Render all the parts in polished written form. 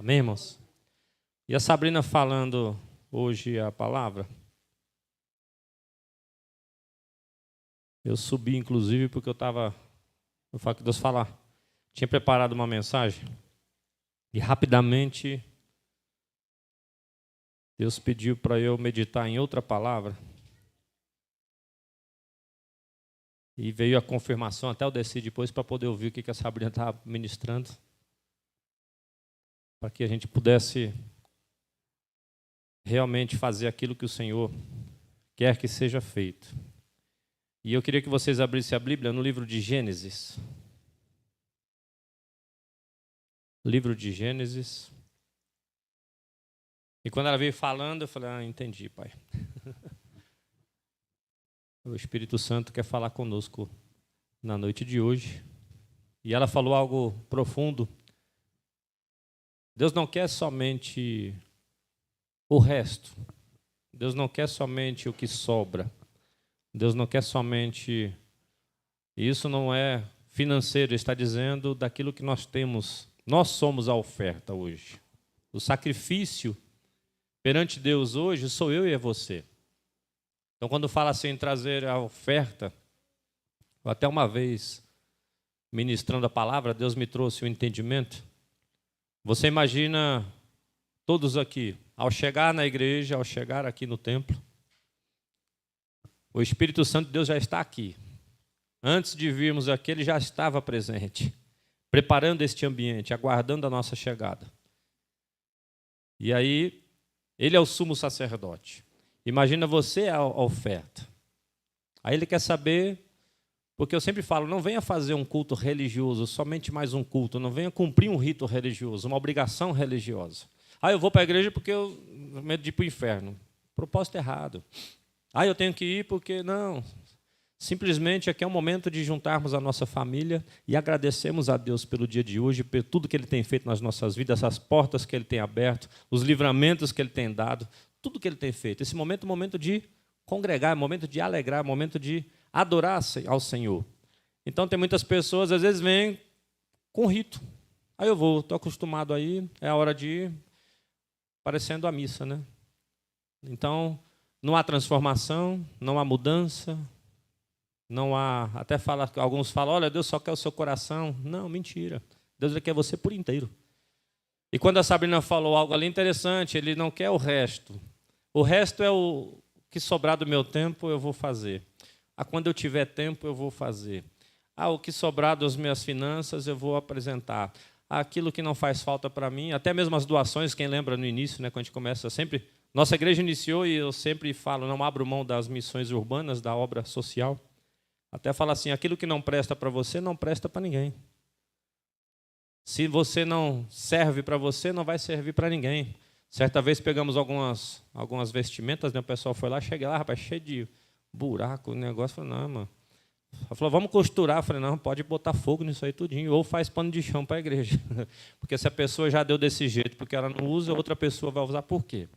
Amém, irmãos? E a Sabrina falando hoje a palavra. Eu subi, inclusive, porque eu falo que Deus falar. Tinha preparado uma mensagem e rapidamente Deus pediu para eu meditar em outra palavra. E veio a confirmação, até eu desci depois para poder ouvir o que a Sabrina estava ministrando. Para que a gente pudesse realmente fazer aquilo que o Senhor quer que seja feito. E eu queria que vocês abrissem a Bíblia no livro de Gênesis. Livro de Gênesis. E quando ela veio falando, eu falei, entendi, pai. O Espírito Santo quer falar conosco na noite de hoje. E ela falou algo profundo. Deus não quer somente o resto. Deus não quer somente o que sobra. Deus não quer somente... Isso não é financeiro, está dizendo daquilo que nós temos. Nós somos a oferta hoje. O sacrifício perante Deus hoje sou eu e é você. Então, quando fala assim em trazer a oferta, até uma vez, ministrando a palavra, Deus me trouxe o entendimento. Você imagina todos aqui, ao chegar na igreja, ao chegar aqui no templo, o Espírito Santo de Deus já está aqui. Antes de virmos aqui, ele já estava presente, preparando este ambiente, aguardando a nossa chegada. E aí, ele é o sumo sacerdote. Imagina você a oferta. Aí ele quer saber, porque eu sempre falo, não venha fazer um culto religioso, somente mais um culto, não venha cumprir um rito religioso, uma obrigação religiosa. Eu vou para a igreja porque eu tenho medo de ir para o inferno. Propósito errado. Eu tenho que ir porque... Não. Simplesmente aqui é um momento de juntarmos a nossa família e agradecermos a Deus pelo dia de hoje, por tudo que Ele tem feito nas nossas vidas, as portas que Ele tem aberto, os livramentos que Ele tem dado, tudo que Ele tem feito. Esse momento é um momento de congregar, é um momento de alegrar, é um momento de adorar ao Senhor. Então tem muitas pessoas, às vezes, vêm com rito. Eu vou, estou acostumado aí, é a hora de ir, parecendo a missa, né? Então, não há transformação, não há mudança, não há... Até alguns falam, olha, Deus só quer o seu coração. Não, mentira. Deus quer você por inteiro. E quando a Sabrina falou algo ali interessante, Ele não quer o resto. O resto é o que sobrar do meu tempo, eu vou fazer. Quando eu tiver tempo, eu vou fazer. O que sobrar das minhas finanças, eu vou apresentar. Aquilo que não faz falta para mim, até mesmo as doações, quem lembra no início, né, quando a gente começa sempre... Nossa igreja iniciou, e eu sempre falo, não abro mão das missões urbanas, da obra social. Até falo assim, aquilo que não presta para você, não presta para ninguém. Se você não serve para você, não vai servir para ninguém. Certa vez pegamos algumas vestimentas, né, o pessoal foi lá, cheguei lá, rapaz, cheio de buraco, o negócio. Falei, não, mano. Ela falou, vamos costurar. Eu falei, não, pode botar fogo nisso aí tudinho, ou faz pano de chão para a igreja. Porque se a pessoa já deu desse jeito, porque ela não usa, outra pessoa vai usar por quê?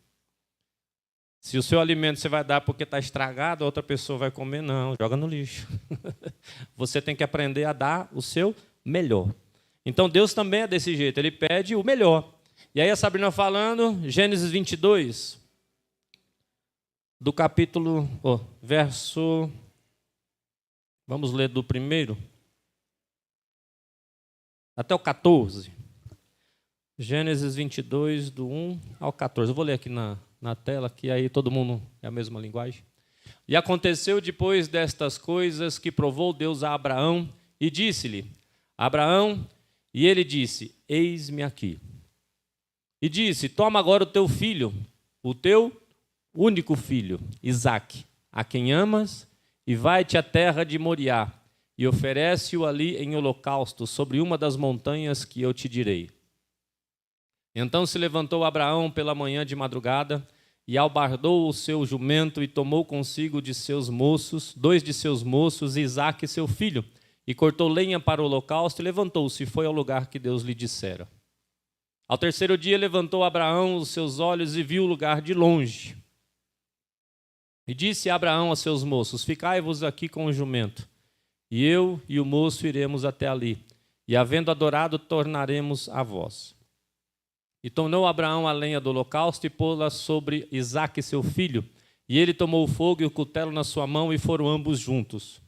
Se o seu alimento você vai dar porque está estragado, a outra pessoa vai comer, não, joga no lixo. Você tem que aprender a dar o seu melhor. Então, Deus também é desse jeito, Ele pede o melhor. E aí a Sabrina falando, Gênesis 22, do capítulo, verso... Vamos ler do 1 até o 14. Gênesis 22, do 1 ao 14. Eu vou ler aqui na tela, que aí todo mundo é a mesma linguagem. E aconteceu depois destas coisas que provou Deus a Abraão e disse-lhe, Abraão, e ele disse, eis-me aqui. E disse, toma agora o teu filho, o teu único filho, Isaque, a quem amas, e vai-te à terra de Moriá, e oferece-o ali em holocausto, sobre uma das montanhas que eu te direi. Então se levantou Abraão pela manhã de madrugada, e albardou o seu jumento, e tomou consigo de seus moços, 2 de seus moços, Isaque seu filho, e cortou lenha para o holocausto, e levantou-se e foi ao lugar que Deus lhe dissera. Ao terceiro dia levantou Abraão os seus olhos e viu o lugar de longe. E disse Abraão a seus moços, ficai-vos aqui com o jumento, e eu e o moço iremos até ali, e havendo adorado, tornaremos a vós. E tornou Abraão a lenha do holocausto e pô-la sobre Isaque, seu filho. E ele tomou o fogo e o cutelo na sua mão e foram ambos juntos.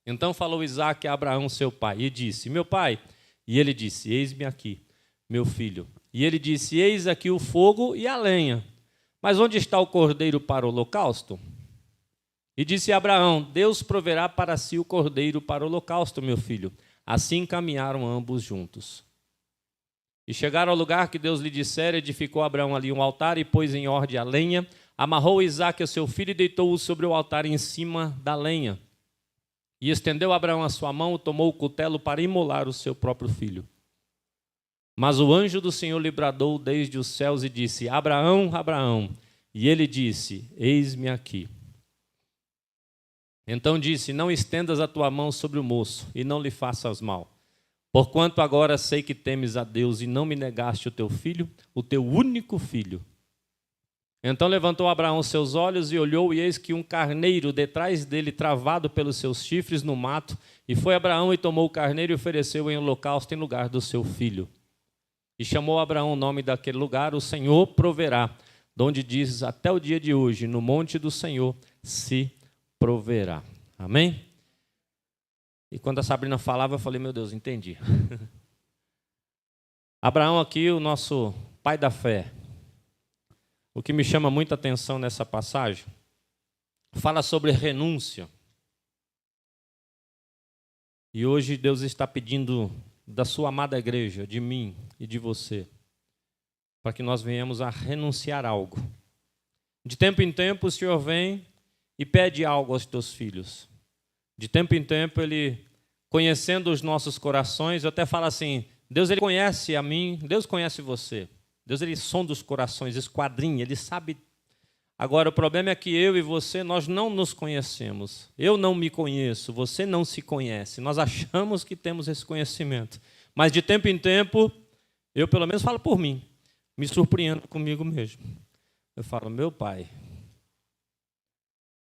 Então falou Isaque a Abraão, seu pai, e disse: meu pai. E ele disse: eis-me aqui, meu filho. E ele disse: eis aqui o fogo e a lenha. Mas onde está o cordeiro para o holocausto? E disse Abraão: Deus proverá para si o cordeiro para o holocausto, meu filho. Assim caminharam ambos juntos. E chegaram ao lugar que Deus lhe dissera, edificou Abraão ali um altar e pôs em ordem a lenha, amarrou Isaque a seu filho e deitou-o sobre o altar em cima da lenha. E estendeu Abraão a sua mão, tomou o cutelo para imolar o seu próprio filho. Mas o anjo do Senhor lhe bradou desde os céus e disse: Abraão, Abraão. E ele disse: eis-me aqui. Então disse: não estendas a tua mão sobre o moço e não lhe faças mal. Porquanto agora sei que temes a Deus e não me negaste o teu filho, o teu único filho. Então levantou Abraão seus olhos e olhou, e eis que um carneiro detrás dele, travado pelos seus chifres no mato. E foi Abraão e tomou o carneiro e ofereceu em holocausto em lugar do seu filho. E chamou Abraão o nome daquele lugar: o Senhor proverá, donde dizes até o dia de hoje: no monte do Senhor se proverá. Amém? E quando a Sabrina falava, eu falei: meu Deus, entendi. Abraão aqui, o nosso pai da fé. O que me chama muita atenção nessa passagem, fala sobre renúncia. E hoje Deus está pedindo da sua amada igreja, de mim e de você, para que nós venhamos a renunciar a algo. De tempo em tempo o Senhor vem e pede algo aos teus filhos. De tempo em tempo Ele, conhecendo os nossos corações, eu até falo assim: Deus, Ele conhece a mim, Deus conhece você. Deus, Ele sonda os corações, esquadrinha, Ele sabe. Agora, o problema é que eu e você, nós não nos conhecemos. Eu não me conheço, você não se conhece. Nós achamos que temos esse conhecimento. Mas de tempo em tempo, eu pelo menos falo por mim, me surpreendo comigo mesmo. Eu falo: meu pai,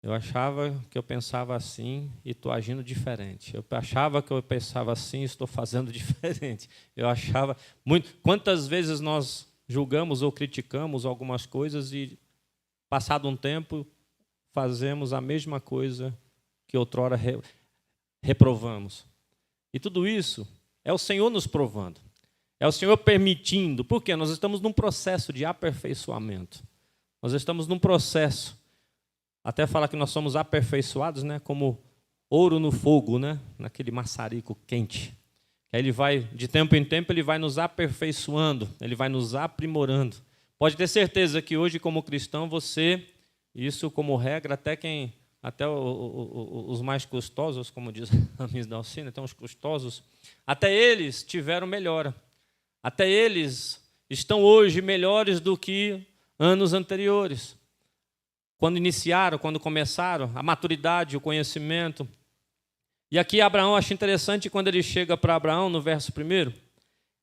eu achava que eu pensava assim e estou agindo diferente. Eu achava que eu pensava assim e estou fazendo diferente. Eu achava muito. Quantas vezes nós julgamos ou criticamos algumas coisas e, passado um tempo, fazemos a mesma coisa que outrora reprovamos. E tudo isso é o Senhor nos provando. É o Senhor permitindo. Por quê? Nós estamos num processo de aperfeiçoamento. Nós estamos num processo. Até fala que nós somos aperfeiçoados, né? Como ouro no fogo, né? Naquele maçarico quente. Aí ele vai, de tempo em tempo, ele vai nos aperfeiçoando, ele vai nos aprimorando. Pode ter certeza que hoje, como cristão, você, isso como regra, até os mais custosos, como diz a Miss Dalcina, até os custosos, até eles tiveram melhora. Até eles estão hoje melhores do que anos anteriores. Quando iniciaram, quando começaram, a maturidade, o conhecimento. E aqui Abraão, acho interessante quando ele chega para Abraão, no verso 1,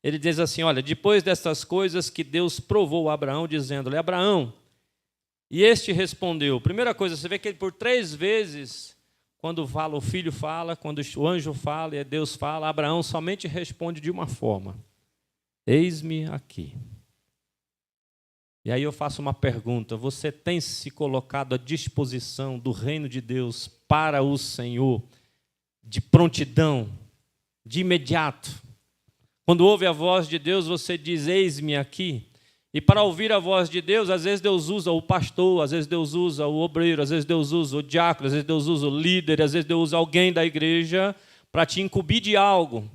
ele diz assim: olha, depois dessas coisas que Deus provou a Abraão, dizendo-lhe: Abraão, e este respondeu. Primeira coisa, você vê que ele por 3 vezes, quando fala, o filho fala, quando o anjo fala e Deus fala, Abraão somente responde de uma forma: eis-me aqui. E aí eu faço uma pergunta: você tem se colocado à disposição do reino de Deus para o Senhor, de prontidão, de imediato? Quando ouve a voz de Deus, você diz: eis-me aqui. E para ouvir a voz de Deus, às vezes Deus usa o pastor, às vezes Deus usa o obreiro, às vezes Deus usa o diácono, às vezes Deus usa o líder, às vezes Deus usa alguém da igreja para te incumbir de algo.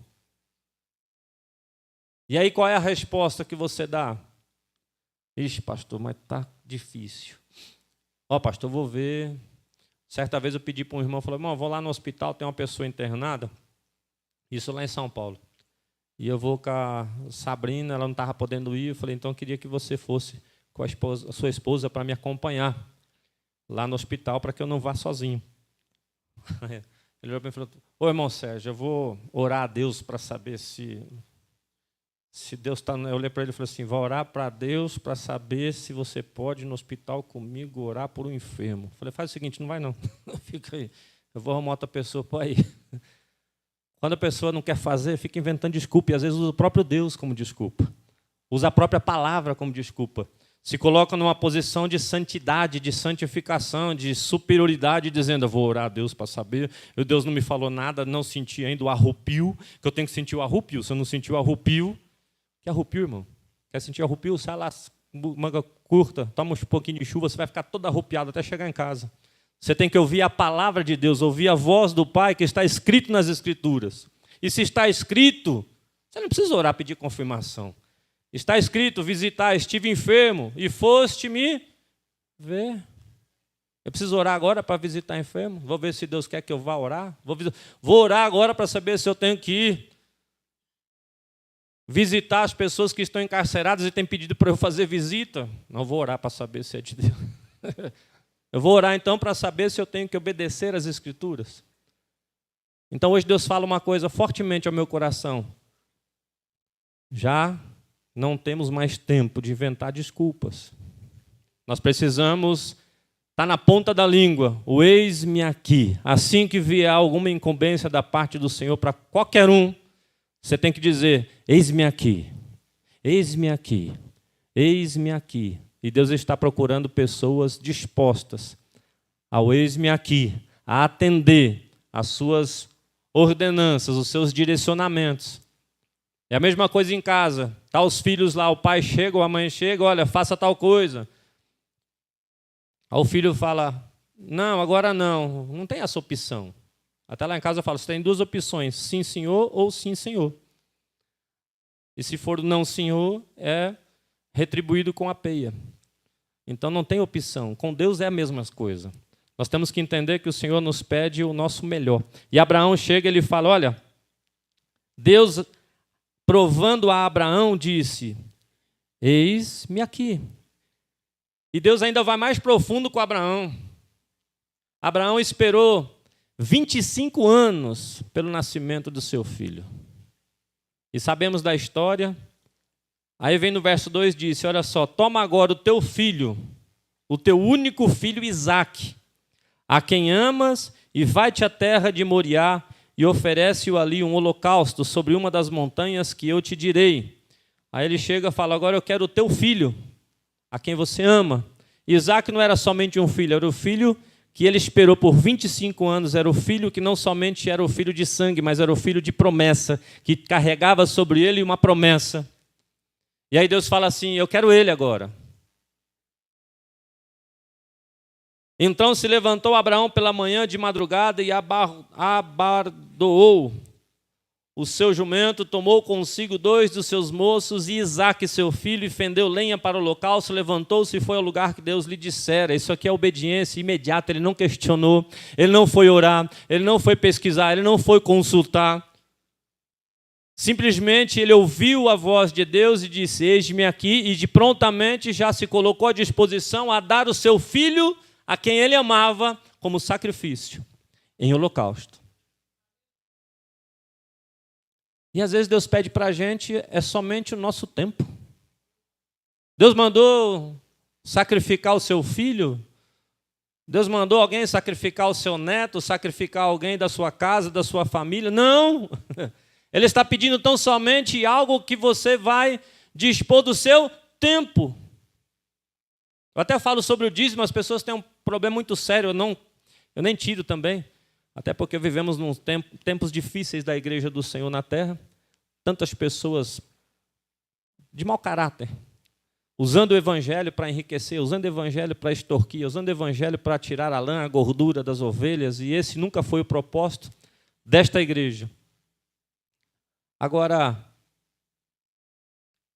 E aí qual é a resposta que você dá? Ixi, pastor, mas está difícil. Pastor, vou ver. Certa vez eu pedi para um irmão, falei: irmão, vou lá no hospital, tem uma pessoa internada, isso lá em São Paulo. E eu vou com a Sabrina, ela não estava podendo ir, eu falei: então eu queria que você fosse com a sua esposa para me acompanhar lá no hospital, para que eu não vá sozinho. Ele olhou para mim e falou: ô irmão Sérgio, eu vou orar a Deus para saber se Deus está... Eu olhei para ele e falei assim: vou orar para Deus para saber se você pode ir no hospital comigo orar por um enfermo. Eu falei: faz o seguinte, não vai não, fica aí, eu vou arrumar outra pessoa para ir. Quando a pessoa não quer fazer, fica inventando desculpa, e às vezes usa o próprio Deus como desculpa. Usa a própria palavra como desculpa. Se coloca numa posição de santidade, de santificação, de superioridade, dizendo, eu vou orar a Deus para saber, Deus não me falou nada, não senti ainda o arrupio, que eu tenho que sentir o arrupio. Se eu não sentir o arrupio, que arrupio, irmão? Quer sentir arrupio? Sai lá, manga curta, toma um pouquinho de chuva, você vai ficar todo arrupiado até chegar em casa. Você tem que ouvir a palavra de Deus, ouvir a voz do Pai que está escrito nas Escrituras. E se está escrito, você não precisa orar, pedir confirmação. Está escrito, visitar, estive enfermo e foste me ver. Eu preciso orar agora para visitar enfermo? Vou ver se Deus quer que eu vá orar? Vou orar agora para saber se eu tenho que ir visitar as pessoas que estão encarceradas e têm pedido para eu fazer visita? Não vou orar para saber se é de Deus. Eu vou orar então para saber se eu tenho que obedecer às Escrituras. Então hoje Deus fala uma coisa fortemente ao meu coração. Já não temos mais tempo de inventar desculpas. Nós precisamos estar na ponta da língua. O eis-me aqui. Assim que vier alguma incumbência da parte do Senhor para qualquer um, você tem que dizer, eis-me aqui, eis-me aqui, eis-me aqui. E Deus está procurando pessoas dispostas ao eis-me aqui, a atender às suas ordenanças, os seus direcionamentos. É a mesma coisa em casa. Tá os filhos lá, o pai chega ou a mãe chega, olha, faça tal coisa. Aí o filho fala, não, agora não. Não tem essa opção. Até lá em casa eu falo, você tem duas opções, sim, senhor ou sim, senhor. E se for não, senhor, é retribuído com a peia. Então não tem opção. Com Deus é a mesma coisa. Nós temos que entender que o Senhor nos pede o nosso melhor. E Abraão chega e ele fala, olha, Deus, provando a Abraão, disse, eis-me aqui. E Deus ainda vai mais profundo com Abraão. Abraão esperou 25 anos pelo nascimento do seu filho. E sabemos da história. Aí vem no verso 2 e diz, olha só, toma agora o teu filho, o teu único filho Isaque, a quem amas, e vai-te à terra de Moriá, e oferece-o ali um holocausto sobre uma das montanhas que eu te direi. Aí ele chega e fala, agora eu quero o teu filho, a quem você ama. Isaque não era somente um filho, era o filho que ele esperou por 25 anos, era o filho que não somente era o filho de sangue, mas era o filho de promessa, que carregava sobre ele uma promessa. E aí Deus fala assim, eu quero ele agora. Então se levantou Abraão pela manhã de madrugada e abardoou o seu jumento, tomou consigo 2 dos seus moços e Isaque, seu filho, e fendeu lenha para o holocausto, levantou-se e foi ao lugar que Deus lhe dissera. Isso aqui é obediência imediata, ele não questionou, ele não foi orar, ele não foi pesquisar, ele não foi consultar. Simplesmente ele ouviu a voz de Deus e disse, eis-me aqui, e de prontamente já se colocou à disposição a dar o seu filho a quem ele amava como sacrifício, em holocausto. E às vezes Deus pede para a gente é somente o nosso tempo. Deus mandou sacrificar o seu filho, Deus mandou alguém sacrificar o seu neto, sacrificar alguém da sua casa, da sua família. Não! Ele está pedindo tão somente algo que você vai dispor do seu tempo. Eu até falo sobre o dízimo, as pessoas têm um problema muito sério, eu nem tiro também, até porque vivemos nos tempos difíceis da igreja do Senhor na terra, tantas pessoas de mau caráter, usando o evangelho para enriquecer, usando o evangelho para extorquir, usando o evangelho para tirar a lã, a gordura das ovelhas, e esse nunca foi o propósito desta igreja. Agora,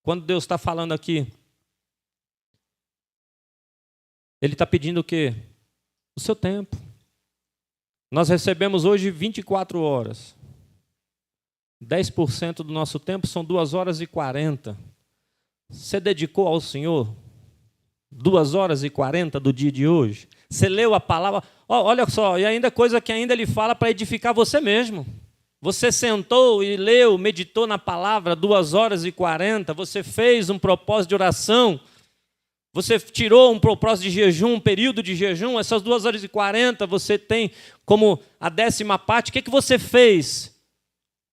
quando Deus está falando aqui, Ele está pedindo o quê? O seu tempo. Nós recebemos hoje 24 horas. 10% do nosso tempo são 2 horas e 40. Você dedicou ao Senhor 2 horas e 40 do dia de hoje? Você leu a palavra? Olha só, e ainda coisa que ainda Ele fala para edificar você mesmo. Você sentou e leu, meditou na palavra 2 horas e 40, você fez um propósito de oração, você tirou um propósito de jejum, um período de jejum, essas 2 horas e 40 você tem como a 10ª parte. O que você fez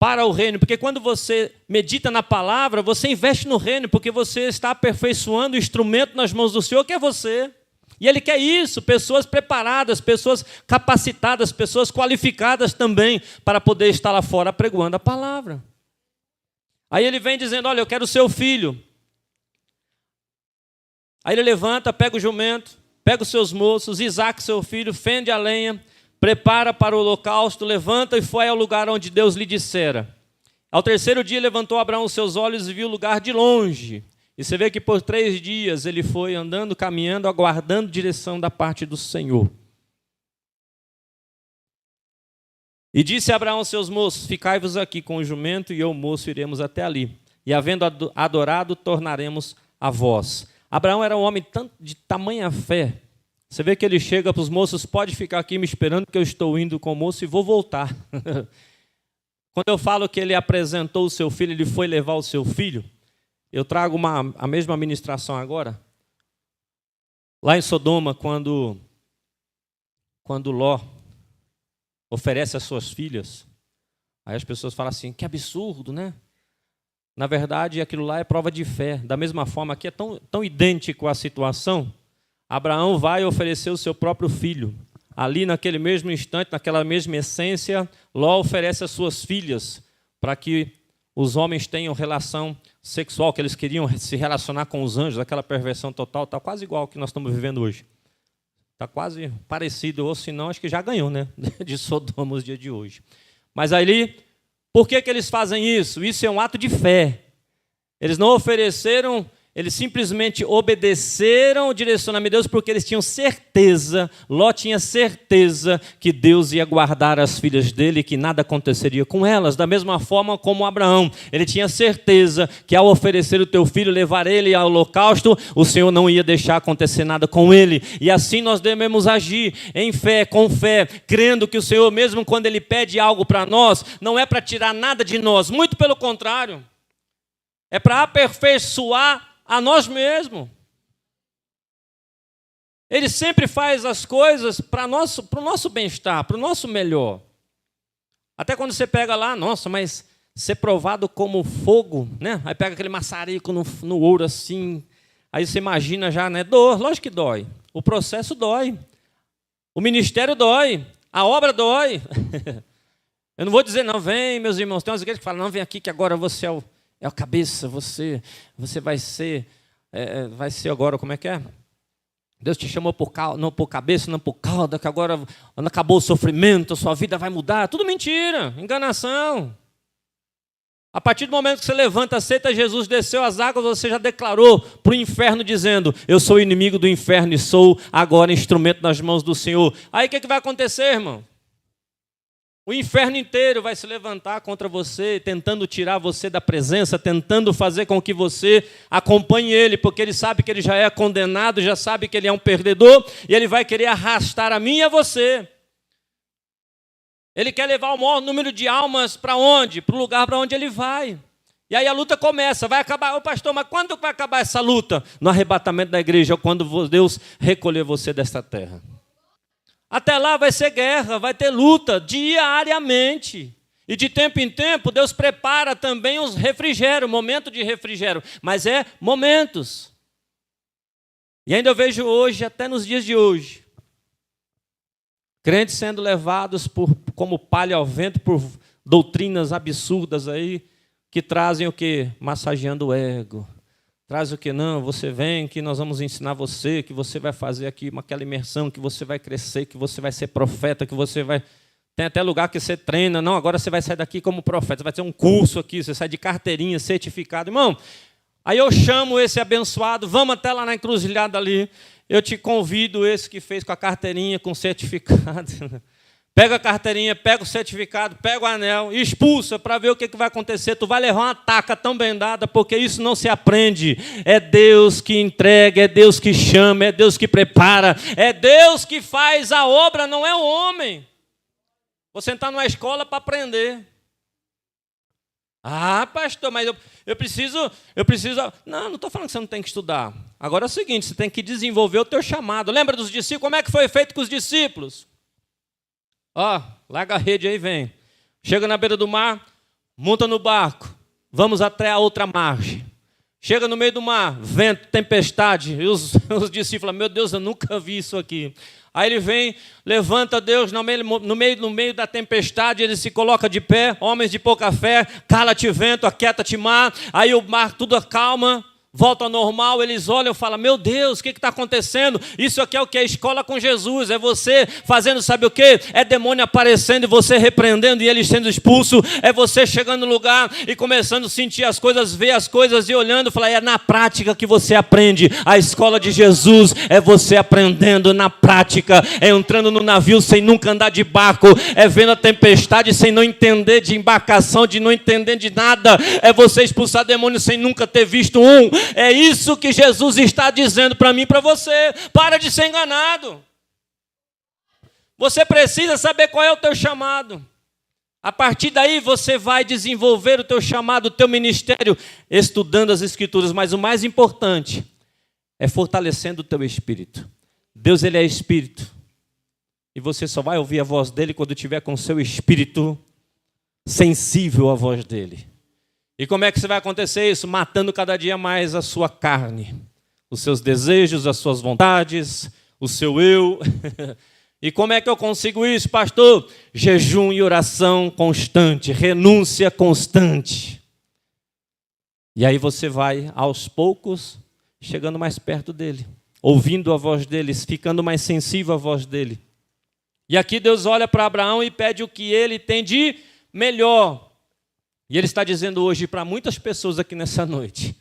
para o reino, porque quando você medita na palavra, você investe no reino, porque você está aperfeiçoando o instrumento nas mãos do Senhor, que é você. E Ele quer isso, pessoas preparadas, pessoas capacitadas, pessoas qualificadas também, para poder estar lá fora apregoando a palavra. Aí Ele vem dizendo, olha, eu quero o seu filho. Aí Ele levanta, pega o jumento, pega os seus moços, Isaque, seu filho, fende a lenha, prepara para o holocausto, levanta e foi ao lugar onde Deus lhe dissera. Ao terceiro dia levantou Abraão os seus olhos e viu o lugar de longe. E você vê que por 3 dias ele foi andando, caminhando, aguardando direção da parte do Senhor. E disse Abraão aos seus moços, ficai-vos aqui com o jumento e eu, o moço, iremos até ali. E havendo adorado, tornaremos a vós. Abraão era um homem de tamanha fé. Você vê que ele chega para os moços, pode ficar aqui me esperando que eu estou indo com o moço e vou voltar. Quando eu falo que ele apresentou o seu filho, ele foi levar o seu filho, eu trago a mesma ministração agora. Lá em Sodoma, quando Ló oferece as suas filhas, aí as pessoas falam assim, que absurdo, né? Na verdade, aquilo lá é prova de fé. Da mesma forma, aqui é tão idêntico à situação. Abraão vai oferecer o seu próprio filho. Ali, naquele mesmo instante, naquela mesma essência, Ló oferece as suas filhas para que os homens tenham relação sexual, que eles queriam se relacionar com os anjos, aquela perversão total, está quase igual ao que nós estamos vivendo hoje. Está quase parecido, ou se não, acho que já ganhou, né? De Sodoma os dias de hoje. Mas ali, por que eles fazem isso? Isso é um ato de fé. Eles não ofereceram, eles simplesmente obedeceram o direcionamento de Deus porque eles tinham certeza, Ló tinha certeza que Deus ia guardar as filhas dele e que nada aconteceria com elas. Da mesma forma como Abraão, ele tinha certeza que ao oferecer o teu filho, levar ele ao holocausto, o Senhor não ia deixar acontecer nada com ele. E assim nós devemos agir em fé, com fé, crendo que o Senhor, mesmo quando ele pede algo para nós, não é para tirar nada de nós, muito pelo contrário, é para aperfeiçoar a nós mesmos. Ele sempre faz as coisas para o nosso bem-estar, para o nosso melhor. Até quando você pega lá, nossa, mas ser provado como fogo, né? Aí pega aquele maçarico no ouro assim, aí você imagina já, né? Dor, lógico que dói. O processo dói. O ministério dói. A obra dói. Eu não vou dizer, não, vem, meus irmãos. Tem umas igrejas que falam, não, vem aqui que agora você é a cabeça, você vai ser agora, como é que é? Deus te chamou não por cabeça, não por cauda, que agora acabou o sofrimento, a sua vida vai mudar. Tudo mentira, enganação. A partir do momento que você levanta, aceita Jesus, desceu as águas, você já declarou para o inferno dizendo, eu sou inimigo do inferno e sou agora instrumento nas mãos do Senhor. Aí o que vai acontecer, irmão? O inferno inteiro vai se levantar contra você, tentando tirar você da presença, tentando fazer com que você acompanhe ele, porque ele sabe que ele já é condenado, já sabe que ele é um perdedor, e ele vai querer arrastar a mim e a você. Ele quer levar o maior número de almas para onde? Para o lugar para onde ele vai. E aí a luta começa, vai acabar. Ô pastor, mas quando vai acabar essa luta? No arrebatamento da igreja, quando Deus recolher você desta terra. Até lá vai ser guerra, vai ter luta diariamente. E de tempo em tempo, Deus prepara também os refrigérios, momento de refrigério. Mas é momentos. E ainda eu vejo hoje, até nos dias de hoje, crentes sendo levados como palha ao vento por doutrinas absurdas aí, que trazem o quê? Massageando o ego. Traz o que? Não, você vem que nós vamos ensinar você, que você vai fazer aqui aquela imersão, que você vai crescer, que você vai ser profeta, que você vai... Tem até lugar que você treina. Não, agora você vai sair daqui como profeta, você vai ter um curso aqui, você sai de carteirinha, certificado. Irmão, aí eu chamo esse abençoado, vamos até lá na encruzilhada ali, eu te convido, esse que fez com a carteirinha, com certificado... Pega a carteirinha, pega o certificado, pega o anel e expulsa para ver o que vai acontecer. Tu vai levar uma taca tão bem dada, porque isso não se aprende. É Deus que entrega, é Deus que chama, é Deus que prepara, é Deus que faz a obra, não é o homem. Vou sentar numa escola para aprender. Ah, pastor, mas eu preciso... Não estou falando que você não tem que estudar. Agora é o seguinte, você tem que desenvolver o teu chamado. Lembra dos discípulos? Como é que foi feito com os discípulos? Ó, larga a rede aí, vem. Chega na beira do mar, monta no barco, vamos até a outra margem. Chega no meio do mar, vento, tempestade, e os discípulos falam, meu Deus, eu nunca vi isso aqui. Aí ele vem, levanta Deus no meio da tempestade, ele se coloca de pé, homens de pouca fé, cala-te vento, aquieta-te mar, aí o mar tudo acalma, volta ao normal, eles olham e falam, meu Deus, o que está acontecendo? Isso aqui é o que? É escola com Jesus, é você fazendo sabe o quê? É demônio aparecendo e você repreendendo e ele sendo expulso, é você chegando no lugar e começando a sentir as coisas, ver as coisas e olhando, falar, é na prática que você aprende, a escola de Jesus é você aprendendo na prática, é entrando no navio sem nunca andar de barco, é vendo a tempestade sem não entender de embarcação, de não entender de nada, é você expulsar demônio sem nunca ter visto um. É isso que Jesus está dizendo para mim e para você. Para de ser enganado. Você precisa saber qual é o teu chamado. A partir daí você vai desenvolver o teu chamado, o teu ministério, estudando as Escrituras. Mas o mais importante é fortalecendo o teu espírito. Deus, ele é espírito. E você só vai ouvir a voz dele quando tiver com o seu espírito sensível à voz dele. E como é que vai acontecer isso? Matando cada dia mais a sua carne, os seus desejos, as suas vontades, o seu eu. E como é que eu consigo isso, pastor? Jejum e oração constante, renúncia constante. E aí você vai, aos poucos, chegando mais perto dele, ouvindo a voz dele, ficando mais sensível à voz dele. E aqui Deus olha para Abraão e pede o que ele tem de melhor. E ele está dizendo hoje para muitas pessoas aqui nessa noite.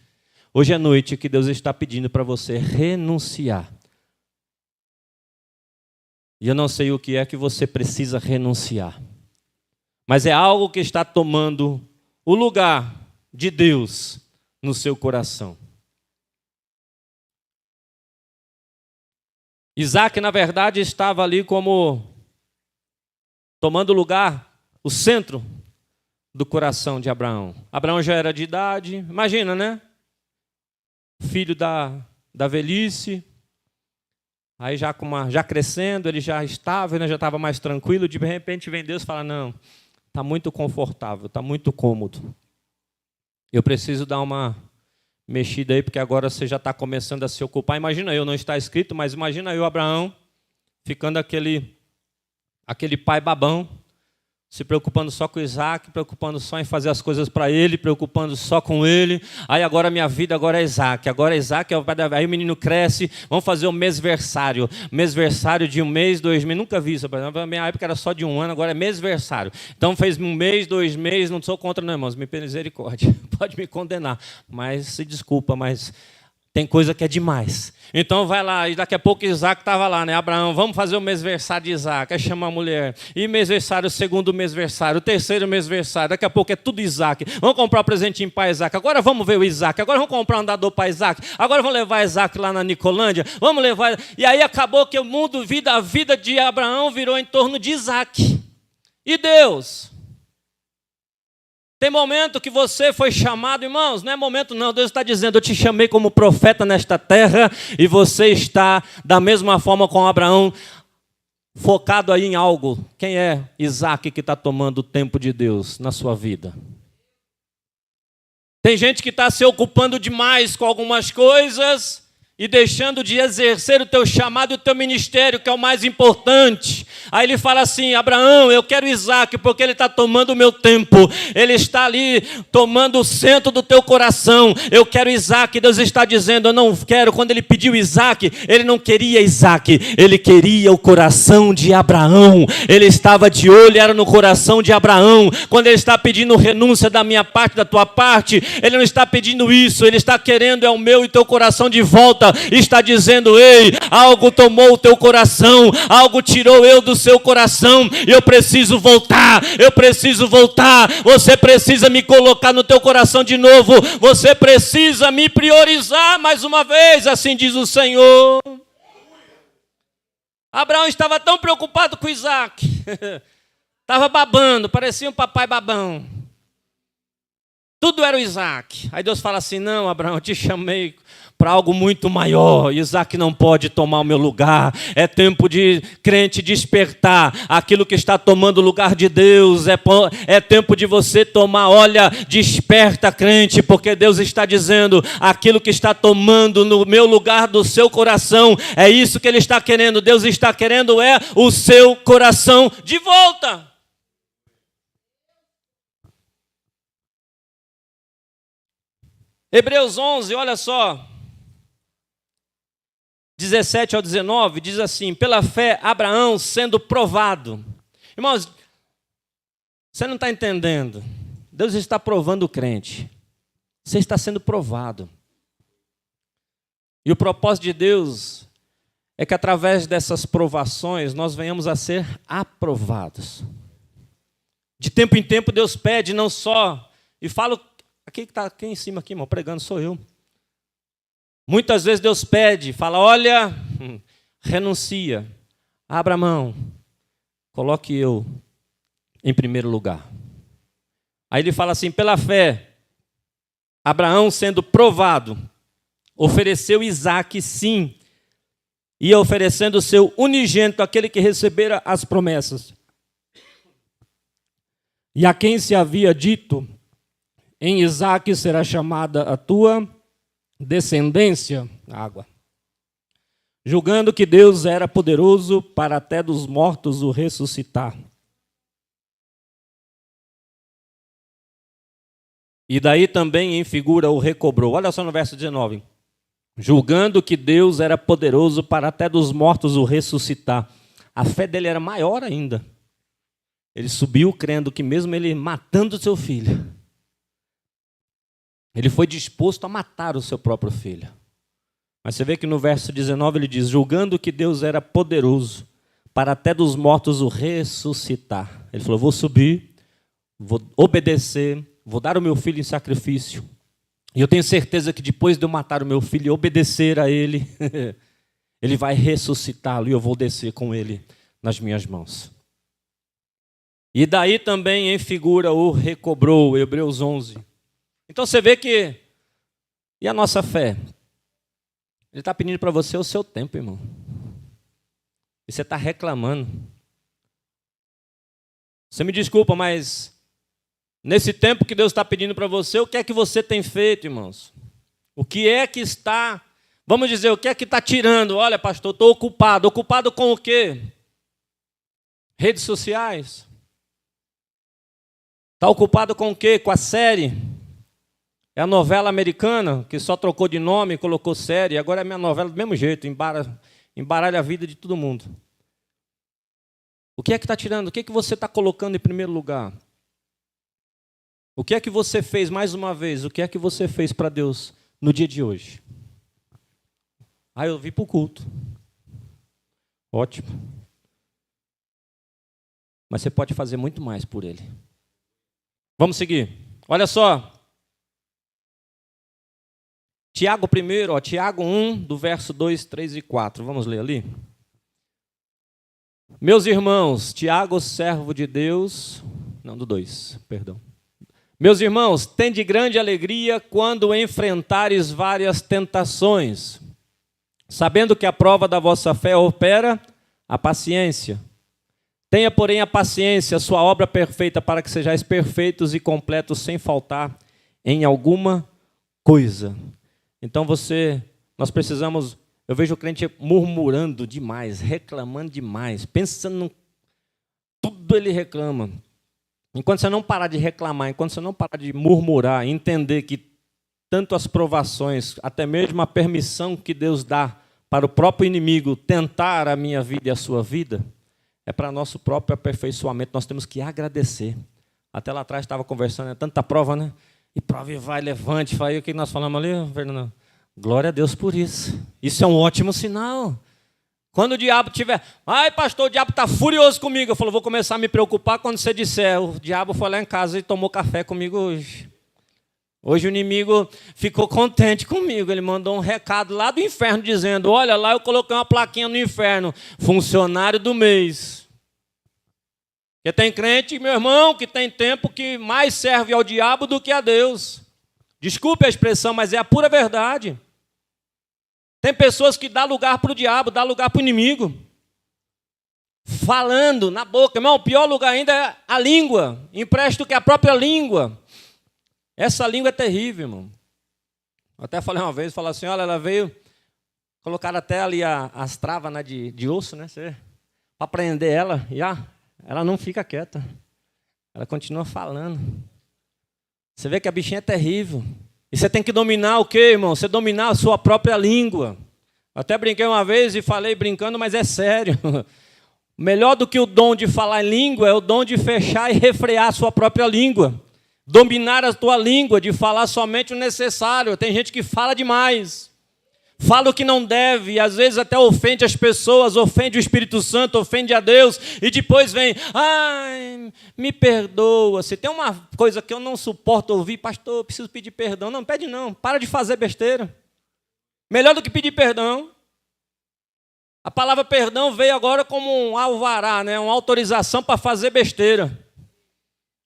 Hoje é noite que Deus está pedindo para você renunciar. E eu não sei o que é que você precisa renunciar. Mas é algo que está tomando o lugar de Deus no seu coração. Isaac, na verdade, estava ali como tomando lugar, o centro do coração de Abraão. Abraão já era de idade, imagina, né? Filho da velhice, aí já crescendo, ele já estava, né? Já estava mais tranquilo, de repente vem Deus e fala, não, está muito confortável, está muito cômodo. Eu preciso dar uma mexida aí, porque agora você já está começando a se ocupar. Imagina eu, não está escrito, mas imagina eu, Abraão, ficando aquele pai babão, se preocupando só com Isaac, preocupando só em fazer as coisas para ele, preocupando só com ele. Aí agora minha vida agora é Isaac. Agora Isaac é o pai da... Aí o menino cresce, vamos fazer o mesversário. Mesversário de 1 mês, 2 meses. Nunca vi isso. Na minha época era só de 1 ano, agora é mesversário. Então fez 1 mês, 2 meses, não sou contra não, irmãos. Me misericórdia. Pode me condenar. Mas se desculpa, mas... tem coisa que é demais. Então vai lá, e daqui a pouco Isaac estava lá, né? Abraão, vamos fazer o mesversário de Isaac. Aí chama a mulher. E mesversário, o segundo mesversário, o terceiro mesversário. Daqui a pouco é tudo Isaac. Vamos comprar um presentinho para Isaac. Agora vamos ver o Isaac. Agora vamos comprar um dador para Isaac. Agora vamos levar Isaac lá na Nicolândia. Vamos levar. E aí acabou que o mundo, a vida de Abraão virou em torno de Isaac. E Deus? Tem momento que você foi chamado, irmãos, não é momento não, Deus está dizendo, eu te chamei como profeta nesta terra, e você está da mesma forma com Abraão, focado aí em algo. Quem é Isaac que está tomando o tempo de Deus na sua vida? Tem gente que está se ocupando demais com algumas coisas e deixando de exercer o teu chamado e o teu ministério, que é o mais importante. Aí ele fala assim, Abraão, eu quero Isaac, porque ele está tomando o meu tempo. Ele está ali tomando o centro do teu coração. Eu quero Isaac. Deus está dizendo, eu não quero. Quando ele pediu Isaac, ele não queria Isaac. Ele queria o coração de Abraão. Ele estava de olho, era no coração de Abraão. Quando ele está pedindo renúncia da minha parte, da tua parte, ele não está pedindo isso. Ele está querendo é o meu e teu coração de volta. Está dizendo, ei, algo tomou o teu coração, algo tirou eu do seu coração, eu preciso voltar, você precisa me colocar no teu coração de novo, você precisa me priorizar mais uma vez, assim diz o Senhor. Abraão estava tão preocupado com Isaac, estava babando, parecia um papai babão. Tudo era o Isaac. Aí Deus fala assim, não, Abraão, eu te chamei para algo muito maior. Isaac não pode tomar o meu lugar. É tempo de crente despertar aquilo que está tomando o lugar de Deus. É tempo de você tomar, olha, desperta, crente, porque Deus está dizendo, aquilo que está tomando no meu lugar do seu coração, é isso que Ele está querendo. Deus está querendo é o seu coração de volta. Hebreus 11, olha só, 17 ao 19, diz assim, pela fé, Abraão sendo provado. Irmãos, você não está entendendo. Deus está provando o crente. Você está sendo provado. E o propósito de Deus é que através dessas provações nós venhamos a ser aprovados. De tempo em tempo Deus pede não só, e falo, aqui que está aqui em cima, aqui, irmão, pregando sou eu. Muitas vezes Deus pede, fala, olha, renuncia, abra a mão, coloque eu em primeiro lugar. Aí ele fala assim, pela fé, Abraão sendo provado, ofereceu Isaque sim, e oferecendo o seu unigênito, aquele que recebera as promessas. E a quem se havia dito, em Isaque será chamada a tua descendência, água. Julgando que Deus era poderoso para até dos mortos o ressuscitar. E daí também em figura o recobrou. Olha só no verso 19. Julgando que Deus era poderoso para até dos mortos o ressuscitar. A fé dele era maior ainda. Ele subiu crendo que mesmo ele matando seu filho, ele foi disposto a matar o seu próprio filho. Mas você vê que no verso 19 ele diz, julgando que Deus era poderoso para até dos mortos o ressuscitar. Ele falou, vou subir, vou obedecer, vou dar o meu filho em sacrifício. E eu tenho certeza que depois de eu matar o meu filho e obedecer a ele, ele vai ressuscitá-lo e eu vou descer com ele nas minhas mãos. E daí também em figura o recobrou, Hebreus 11. Então você vê que, e a nossa fé? Ele está pedindo para você o seu tempo, irmão. E você está reclamando. Você me desculpa, mas nesse tempo que Deus está pedindo para você, o que é que você tem feito, irmãos? O que é que está, vamos dizer, o que é que está tirando? Olha, pastor, estou ocupado. Ocupado com o quê? Redes sociais. Está ocupado com o quê? Com a série. É a novela americana, que só trocou de nome e colocou série. Agora é a minha novela do mesmo jeito, embaralha a vida de todo mundo. O que é que está tirando? O que é que você está colocando em primeiro lugar? O que é que você fez, mais uma vez, o que é que você fez para Deus no dia de hoje? Ah, eu vim para o culto. Ótimo. Mas você pode fazer muito mais por Ele. Vamos seguir. Olha só. Tiago primeiro, Tiago 1, do verso 2, 3 e 4. Vamos ler ali. Meus irmãos, Tiago, servo de Deus... Não, do 2, perdão. Meus irmãos, tende grande alegria quando enfrentares várias tentações, sabendo que a prova da vossa fé opera a paciência. Tenha, porém, a paciência, a sua obra perfeita, para que sejais perfeitos e completos, sem faltar em alguma coisa. Então nós precisamos, eu vejo o crente murmurando demais, reclamando demais, pensando, tudo ele reclama. Enquanto você não parar de reclamar, enquanto você não parar de murmurar, entender que tanto as provações, até mesmo a permissão que Deus dá para o próprio inimigo tentar a minha vida e a sua vida, é para nosso próprio aperfeiçoamento, nós temos que agradecer. Até lá atrás estava conversando, é tanta prova, né? E prova e vai, levante, vai. O que nós falamos ali, Fernando? Glória a Deus por isso. Isso é um ótimo sinal. Quando o diabo tiver, ai pastor, o diabo está furioso comigo. Eu falo, vou começar a me preocupar quando você disser, o diabo foi lá em casa e tomou café comigo hoje. Hoje o inimigo ficou contente comigo. Ele mandou um recado lá do inferno dizendo, olha lá, eu coloquei uma plaquinha no inferno, funcionário do mês. Porque tem crente, meu irmão, que tem tempo que mais serve ao diabo do que a Deus. Desculpe a expressão, mas é a pura verdade. Tem pessoas que dão lugar para o diabo, dão lugar para o inimigo. Falando na boca. Irmão, o pior lugar ainda é a língua. Empresta que a própria língua. Essa língua é terrível, irmão. Eu até falei uma vez, falei assim, olha, ela veio, colocaram até ali as travas, né, de osso, né, para prender ela, e ela não fica quieta. Ela continua falando. Você vê que a bichinha é terrível. E você tem que dominar o quê, irmão? Você dominar a sua própria língua. Eu até brinquei uma vez e falei brincando, mas é sério. Melhor do que o dom de falar em língua é o dom de fechar e refrear a sua própria língua. Dominar a tua língua, de falar somente o necessário. Tem gente que fala demais. Fala o que não deve, e às vezes até ofende as pessoas, ofende o Espírito Santo, ofende a Deus, e depois vem, ai, me perdoa. Se tem uma coisa que eu não suporto ouvir, pastor, eu preciso pedir perdão. Não, pede não, para de fazer besteira. Melhor do que pedir perdão. A palavra perdão veio agora como um alvará, né? Uma autorização para fazer besteira.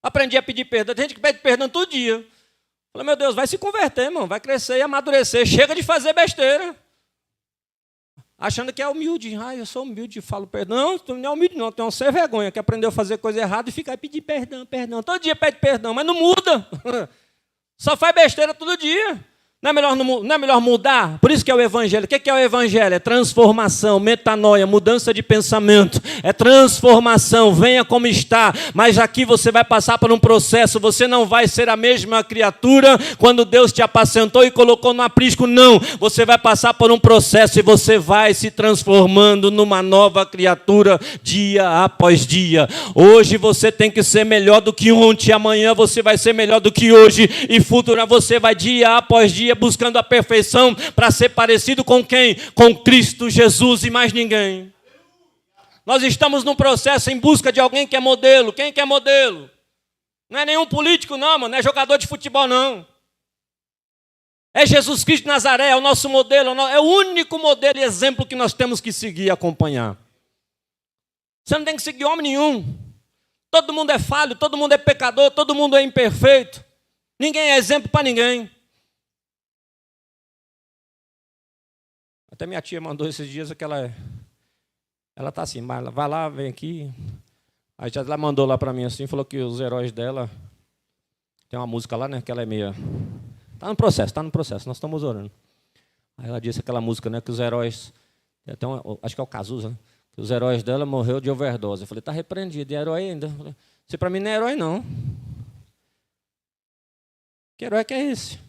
Aprendi a pedir perdão. Tem gente que pede perdão todo dia. Falei, meu Deus, vai se converter, irmão. Vai crescer e amadurecer. Chega de fazer besteira. Achando que é humilde. Ai, eu sou humilde e falo perdão. Não, tu não é humilde, não. Tu é um sem vergonha que aprendeu a fazer coisa errada e fica aí pedir perdão, perdão. Todo dia pede perdão, mas não muda. Só faz besteira todo dia. Não é melhor mudar? Por isso que é o Evangelho. O que é o Evangelho? É transformação, metanoia, mudança de pensamento. É transformação, venha como está. Mas aqui você vai passar por um processo. Você não vai ser a mesma criatura quando Deus te apacentou e colocou no aprisco. Não, você vai passar por um processo e você vai se transformando numa nova criatura dia após dia. Hoje você tem que ser melhor do que ontem. Amanhã você vai ser melhor do que hoje. E futuro você vai dia após dia buscando a perfeição para ser parecido com quem? Com Cristo Jesus e mais ninguém. Nós estamos num processo em busca de alguém que é modelo. Quem que é modelo? Não é nenhum político não, mano. Não é jogador de futebol não. É Jesus Cristo de Nazaré, é o nosso modelo. É o único modelo e exemplo que nós temos que seguir e acompanhar. Você não tem que seguir homem nenhum. Todo mundo é falho, todo mundo é pecador, todo mundo é imperfeito. Ninguém é exemplo para ninguém. Até minha tia mandou esses dias que ela está assim, vai lá, vem aqui. Aí já ela mandou lá para mim assim, falou que os heróis dela, tem uma música lá, né, que ela é meia... Está no processo, nós estamos orando. Aí ela disse aquela música, né, que os heróis, acho que é o Cazuza, né, que os heróis dela morreu de overdose. Eu falei, está repreendido, e herói ainda? Falei, isso para mim não é herói não. Que herói que é esse?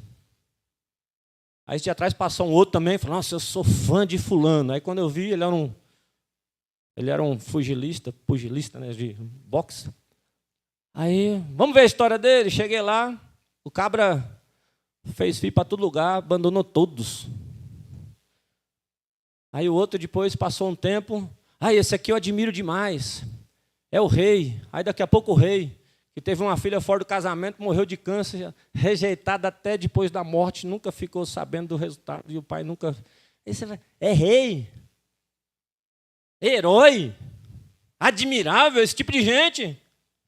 Aí de atrás passou um outro também, falou, nossa, eu sou fã de fulano. Aí quando eu vi, ele era um pugilista, né, de boxe. Aí, vamos ver a história dele. Cheguei lá, o cabra fez filho para todo lugar, abandonou todos. Aí o outro depois passou um tempo, esse aqui eu admiro demais, é o rei. Aí daqui a pouco o rei, que teve uma filha fora do casamento, morreu de câncer, rejeitada até depois da morte, nunca ficou sabendo do resultado, e o pai nunca... É rei, herói, admirável, esse tipo de gente,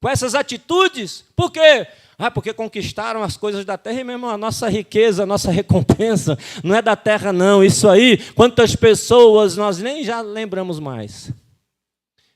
com essas atitudes. Por quê? Porque conquistaram as coisas da terra, e mesmo a nossa riqueza, a nossa recompensa, não é da terra não, isso aí, quantas pessoas nós nem já lembramos mais.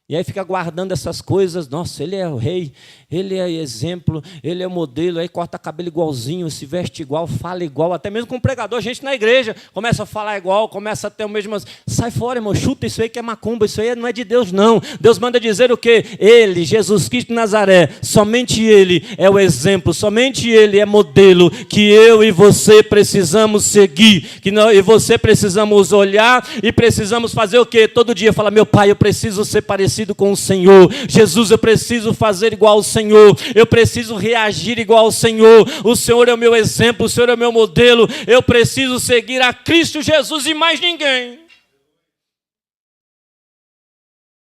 E aí fica guardando essas coisas, nossa, ele é o rei, ele é exemplo, ele é modelo, aí corta cabelo igualzinho, se veste igual, fala igual, até mesmo com o pregador, a gente na igreja começa a falar igual, começa a ter o mesmo... Sai fora, irmão, chuta isso aí que é macumba, isso aí não é de Deus não. Deus manda dizer o quê? Ele, Jesus Cristo de Nazaré, somente ele é o exemplo, somente ele é modelo, que eu e você precisamos seguir, que nós e você precisamos olhar e precisamos fazer o quê? Todo dia falar, meu pai, eu preciso ser parecido com o Senhor. Jesus, eu preciso fazer igual ao Senhor. Eu preciso reagir igual ao Senhor. O Senhor é o meu exemplo, o Senhor é o meu modelo. Eu preciso seguir a Cristo Jesus e mais ninguém.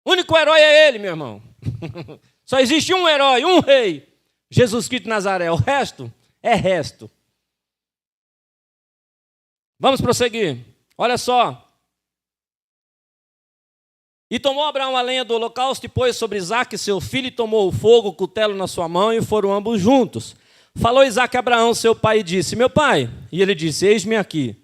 O único herói é Ele, meu irmão. Só existe um herói, um rei. Jesus Cristo de Nazaré. O resto é resto. Vamos prosseguir. Olha só. E tomou Abraão a lenha do holocausto e pôs sobre Isaque, seu filho, e tomou o fogo, o cutelo na sua mão, e foram ambos juntos. Falou Isaque a Abraão, seu pai, e disse: meu pai. E ele disse: eis-me aqui,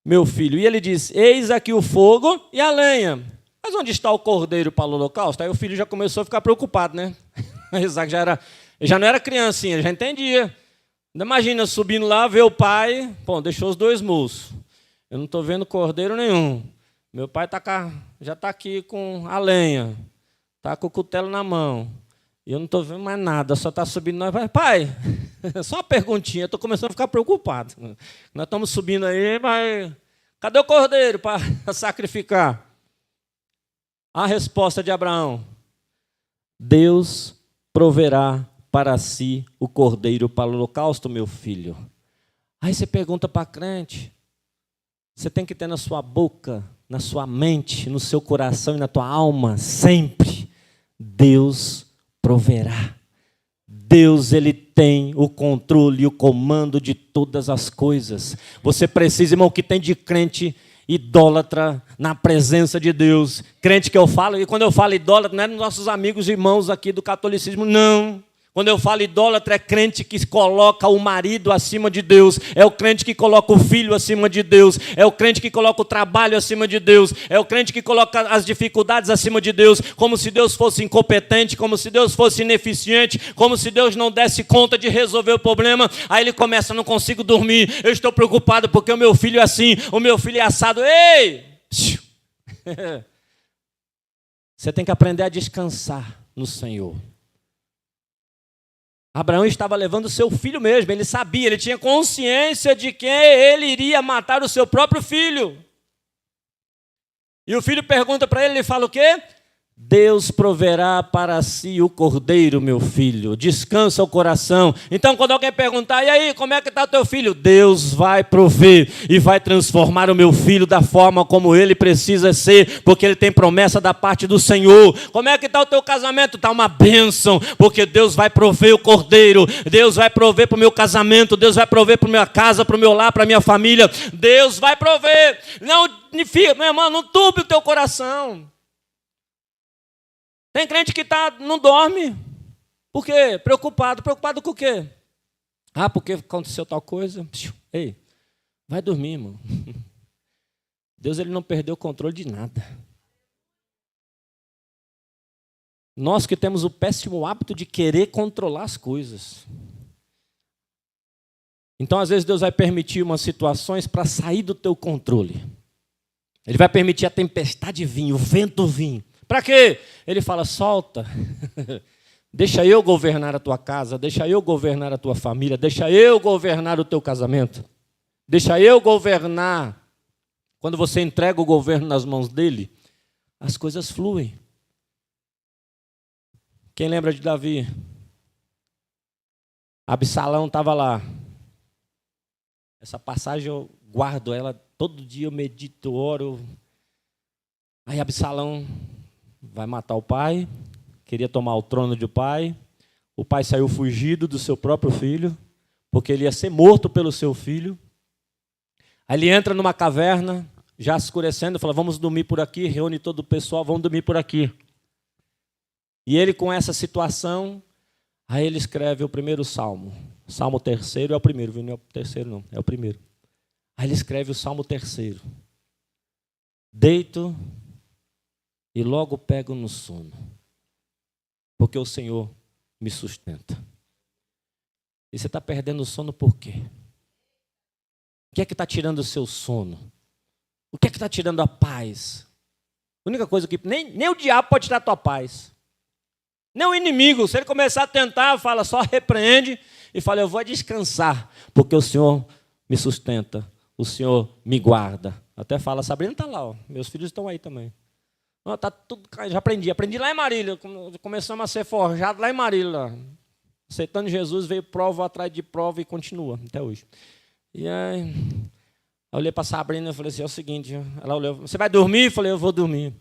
meu filho. E ele disse: eis aqui o fogo e a lenha. Mas onde está o cordeiro para o holocausto? Aí o filho já começou a ficar preocupado, né? Isaque já não era criancinha, já entendia. Imagina subindo lá, ver o pai, bom, deixou os dois moços. Eu não estou vendo cordeiro nenhum. Meu pai já está aqui com a lenha, está com o cutelo na mão. E eu não estou vendo mais nada, só está subindo. Pai, só uma perguntinha, estou começando a ficar preocupado. Nós estamos subindo aí, mas cadê o cordeiro para sacrificar? A resposta de Abraão: Deus proverá para si o cordeiro para o holocausto, meu filho. Aí você pergunta para crente, você tem que ter na sua boca, na sua mente, no seu coração e na tua alma, sempre, Deus proverá. Deus, Ele tem o controle e o comando de todas as coisas. Você precisa, irmão, que tem de crente idólatra na presença de Deus. Crente que eu falo, e quando eu falo idólatra, não é nos nossos amigos e irmãos aqui do catolicismo, não. Quando eu falo idólatra, é crente que coloca o marido acima de Deus, é o crente que coloca o filho acima de Deus, é o crente que coloca o trabalho acima de Deus, é o crente que coloca as dificuldades acima de Deus, como se Deus fosse incompetente, como se Deus fosse ineficiente, como se Deus não desse conta de resolver o problema. Aí ele começa: não consigo dormir, eu estou preocupado porque o meu filho é assim, o meu filho é assado. Ei! Você tem que aprender a descansar no Senhor. Abraão estava levando seu filho mesmo, ele sabia, ele tinha consciência de que ele iria matar o seu próprio filho. E o filho pergunta para ele, ele fala o quê? Deus proverá para si o cordeiro, meu filho. Descansa o coração. Então, quando alguém perguntar: e aí, como é que está o teu filho? Deus vai prover e vai transformar o meu filho da forma como ele precisa ser, porque ele tem promessa da parte do Senhor. Como é que está o teu casamento? Está uma bênção, porque Deus vai prover o cordeiro. Deus vai prover para o meu casamento. Deus vai prover para a minha casa, para o meu lar, para a minha família. Deus vai prover. Não, meu irmão, não turbe o teu coração. Tem crente que não dorme. Por quê? Preocupado. Preocupado com o quê? Ah, porque aconteceu tal coisa. Ei, vai dormir, irmão. Deus, Ele não perdeu o controle de nada. Nós que temos o péssimo hábito de querer controlar as coisas. Então, às vezes, Deus vai permitir umas situações para sair do teu controle. Ele vai permitir a tempestade vir, o vento vir. Para quê? Ele fala: solta, deixa eu governar a tua casa, deixa eu governar a tua família, deixa eu governar o teu casamento, deixa eu governar. Quando você entrega o governo nas mãos dele, as coisas fluem. Quem lembra de Davi? Absalão estava lá. Essa passagem eu guardo ela, todo dia eu medito, oro. Aí Absalão vai matar o pai, queria tomar o trono do pai. O pai saiu fugido do seu próprio filho, porque ele ia ser morto pelo seu filho. Aí ele entra numa caverna, já escurecendo, fala: vamos dormir por aqui, reúne todo o pessoal, vamos dormir por aqui. E ele, com essa situação, aí ele escreve o primeiro salmo. Salmo 3º é o primeiro, viu? Não é o terceiro não, é o primeiro. Aí ele escreve o salmo 3º. Deito e logo pego no sono, porque o Senhor me sustenta. E você está perdendo o sono por quê? O que é que está tirando o seu sono? O que é que está tirando a paz? A única coisa que nem o diabo pode tirar a tua paz. Nem o inimigo. Se ele começar a tentar, fala, só repreende e fala: eu vou descansar, porque o Senhor me sustenta, o Senhor me guarda. Até fala: Sabrina está lá, ó. Meus filhos estão aí também. Tá tudo, já aprendi lá em Marília, começamos a ser forjados lá em Marília. Aceitando Jesus, veio prova atrás de prova e continua até hoje. E aí, eu olhei para a Sabrina e falei assim: é o seguinte, ela olhou: você vai dormir? Eu falei: eu vou dormir.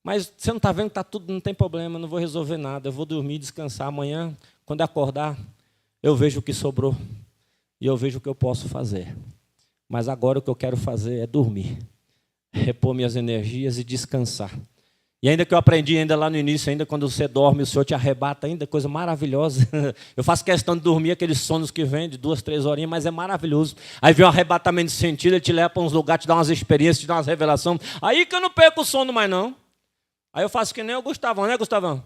Mas você não está vendo que está tudo, não tem problema, não vou resolver nada, eu vou dormir, descansar. Amanhã, quando acordar, eu vejo o que sobrou e eu vejo o que eu posso fazer. Mas agora o que eu quero fazer é dormir, repor minhas energias e descansar. E ainda que eu aprendi ainda lá no início, ainda quando você dorme, o Senhor te arrebata ainda, coisa maravilhosa. Eu faço questão de dormir aqueles sonos que vêm de 2, 3 horinhas, mas é maravilhoso. Aí vem um arrebatamento de sentido, ele te leva para uns lugares, te dá umas experiências, te dá umas revelações. Aí que eu não perco o sono mais não. Aí eu faço que nem o Gustavão, né, Gustavão?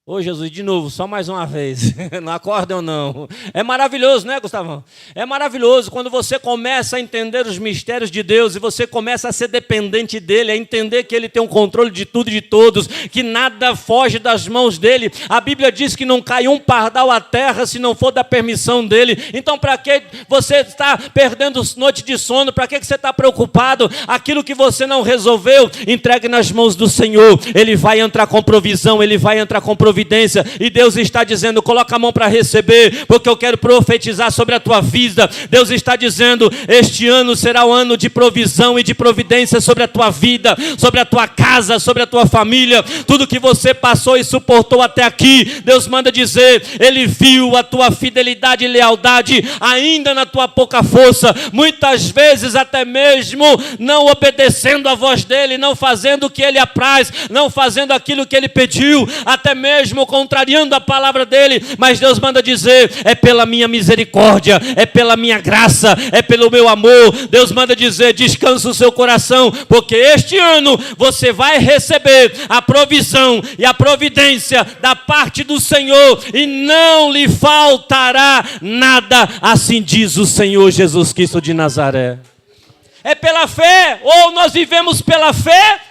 Ô Jesus, de novo, só mais uma vez. Não acordam não. É maravilhoso, né, Gustavão? É maravilhoso quando você começa a entender os mistérios de Deus e você começa a ser dependente dele, a entender que ele tem um controle de tudo e de todos, que nada foge das mãos dele. A Bíblia diz que não cai um pardal à terra se não for da permissão dele. Então, para que você está perdendo noite de sono? Para que você está preocupado? Aquilo que você não resolveu, entregue nas mãos do Senhor. Ele vai entrar com provisão, ele vai entrar com providência. E Deus está dizendo, coloca a mão para receber, porque eu quero profetizar sobre a tua vida. Deus está dizendo, este ano será o ano de provisão e de providência sobre a tua vida, sobre a tua casa, sobre a tua família. Tudo que você passou e suportou até aqui, Deus manda dizer, ele viu a tua fidelidade e lealdade, ainda na tua pouca força, muitas vezes até mesmo não obedecendo a voz dele, não fazendo o que ele apraz, não fazendo aquilo que ele pediu, até mesmo contrariando a palavra dele, mas Deus manda dizer, é pela minha misericórdia, é pela minha graça, é pelo meu amor. Deus manda dizer, descansa o seu coração, porque este ano você vai receber a provisão e a providência da parte do Senhor, e não lhe faltará nada, assim diz o Senhor Jesus Cristo de Nazaré. É pela fé, ou nós vivemos pela fé,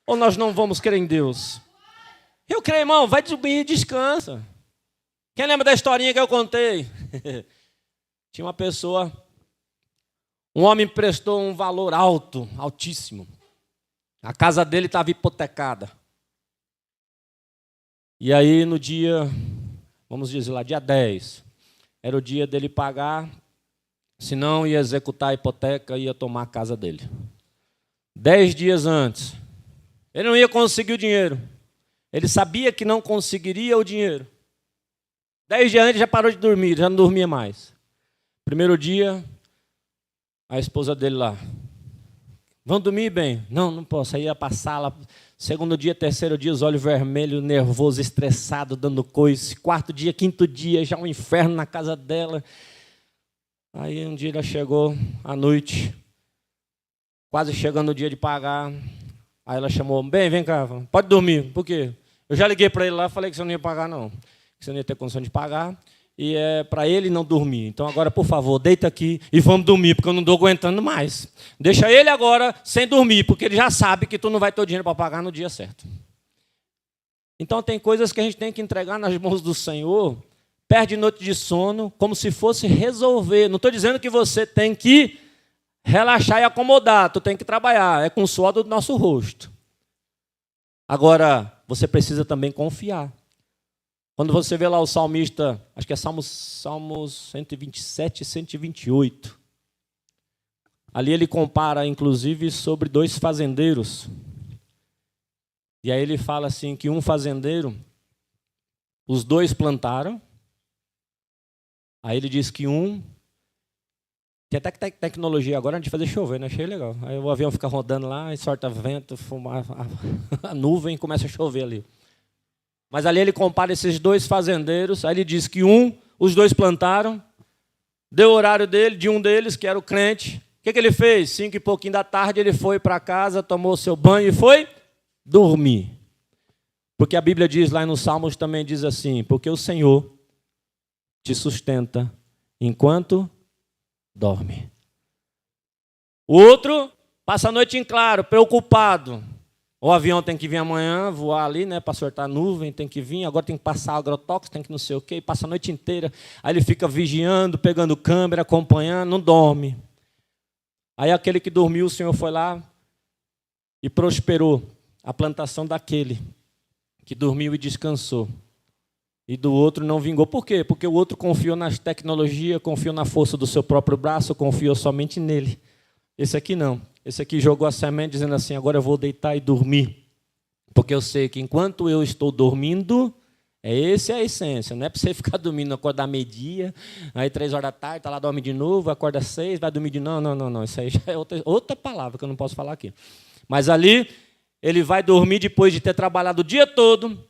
ou nós não vamos crer em Deus. Eu creio, irmão, vai dormir e descansa. Quem lembra da historinha que eu contei? Tinha uma pessoa, um homem prestou um valor alto, altíssimo. A casa dele estava hipotecada. E aí no dia, vamos dizer lá, dia 10, era o dia dele pagar, senão ia executar a hipoteca e ia tomar a casa dele. 10 dias antes, ele não ia conseguir o dinheiro. Ele sabia que não conseguiria o dinheiro. 10 dias antes já parou de dormir, já não dormia mais. Primeiro dia, a esposa dele lá. Vão dormir bem? Não, não posso. Aí ia para a sala. Segundo dia, terceiro dia, os olhos vermelhos, nervoso, estressado, dando coice. Quarto dia, quinto dia, já um inferno na casa dela. Aí um dia ela chegou à noite, quase chegando o dia de pagar. Aí ela chamou, bem, vem cá, pode dormir. Por quê? Eu já liguei para ele lá, falei que você não ia pagar não, que você não ia ter condição de pagar, e é para ele não dormir. Então agora, por favor, deita aqui e vamos dormir, porque eu não estou aguentando mais. Deixa ele agora sem dormir, porque ele já sabe que tu não vai ter o dinheiro para pagar no dia certo. Então tem coisas que a gente tem que entregar nas mãos do Senhor, perde noite de sono, como se fosse resolver. Não estou dizendo que você tem que relaxar e acomodar, tu tem que trabalhar, é com o suor do nosso rosto. Agora, você precisa também confiar. Quando você vê lá o salmista, acho que é Salmos 127 e 128, ali ele compara, inclusive, sobre 2 fazendeiros. E aí ele fala assim, que um fazendeiro, os 2 plantaram, aí ele diz que um, tem até tecnologia agora de fazer chover, né? Achei legal. Aí o avião fica rodando lá, e solta vento, fumar, a nuvem começa a chover ali. Mas ali ele compara esses 2 fazendeiros, aí ele diz que os 2 plantaram, deu o horário dele, de um deles, que era o crente. O que ele fez? 5 e pouquinho da tarde, ele foi para casa, tomou seu banho e foi dormir. Porque a Bíblia diz lá nos Salmos também, diz assim, porque o Senhor te sustenta enquanto dorme. O outro passa a noite em claro, preocupado. O avião tem que vir amanhã, voar ali, né, para soltar nuvem, tem que vir, agora tem que passar agrotóxico, tem que não sei o quê, e passa a noite inteira. Aí ele fica vigiando, pegando câmera, acompanhando, não dorme. Aí aquele que dormiu, o Senhor foi lá e prosperou a plantação daquele que dormiu e descansou. E do outro não vingou. Por quê? Porque o outro confiou nas tecnologias, confiou na força do seu próprio braço, confiou somente nele. Esse aqui não. Esse aqui jogou a semente dizendo assim, agora eu vou deitar e dormir. Porque eu sei que enquanto eu estou dormindo, essa é a essência. Não é para você ficar dormindo, acordar meio-dia, aí 3 horas da tarde, está lá, dorme de novo, acorda 6, vai dormir de novo. Não. Isso aí já é outra palavra que eu não posso falar aqui. Mas ali, ele vai dormir depois de ter trabalhado o dia todo.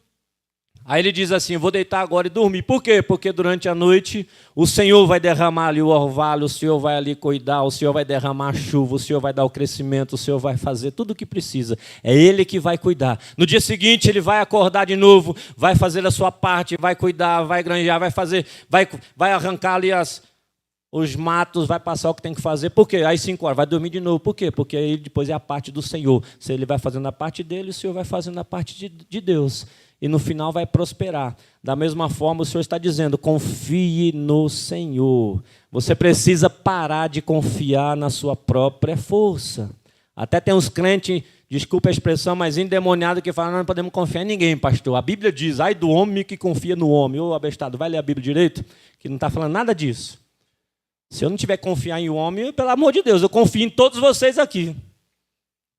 Aí ele diz assim, vou deitar agora e dormir. Por quê? Porque durante a noite o Senhor vai derramar ali o orvalho, o Senhor vai ali cuidar, o Senhor vai derramar a chuva, o Senhor vai dar o crescimento, o Senhor vai fazer tudo o que precisa. É Ele que vai cuidar. No dia seguinte ele vai acordar de novo, vai fazer a sua parte, vai cuidar, vai granjear, vai arrancar ali os matos, vai passar o que tem que fazer. Por quê? Aí 5 horas, vai dormir de novo. Por quê? Porque aí depois é a parte do Senhor. Se ele vai fazendo a parte dele, o Senhor vai fazendo a parte de Deus. E no final vai prosperar. Da mesma forma, o Senhor está dizendo, confie no Senhor. Você precisa parar de confiar na sua própria força. Até tem uns crentes, desculpa a expressão, mas endemoniados que falam, não podemos confiar em ninguém, pastor. A Bíblia diz, ai do homem que confia no homem. Ô abestado, vai ler a Bíblia direito, que não está falando nada disso. Se eu não tiver que confiar em um homem, pelo amor de Deus, eu confio em todos vocês aqui.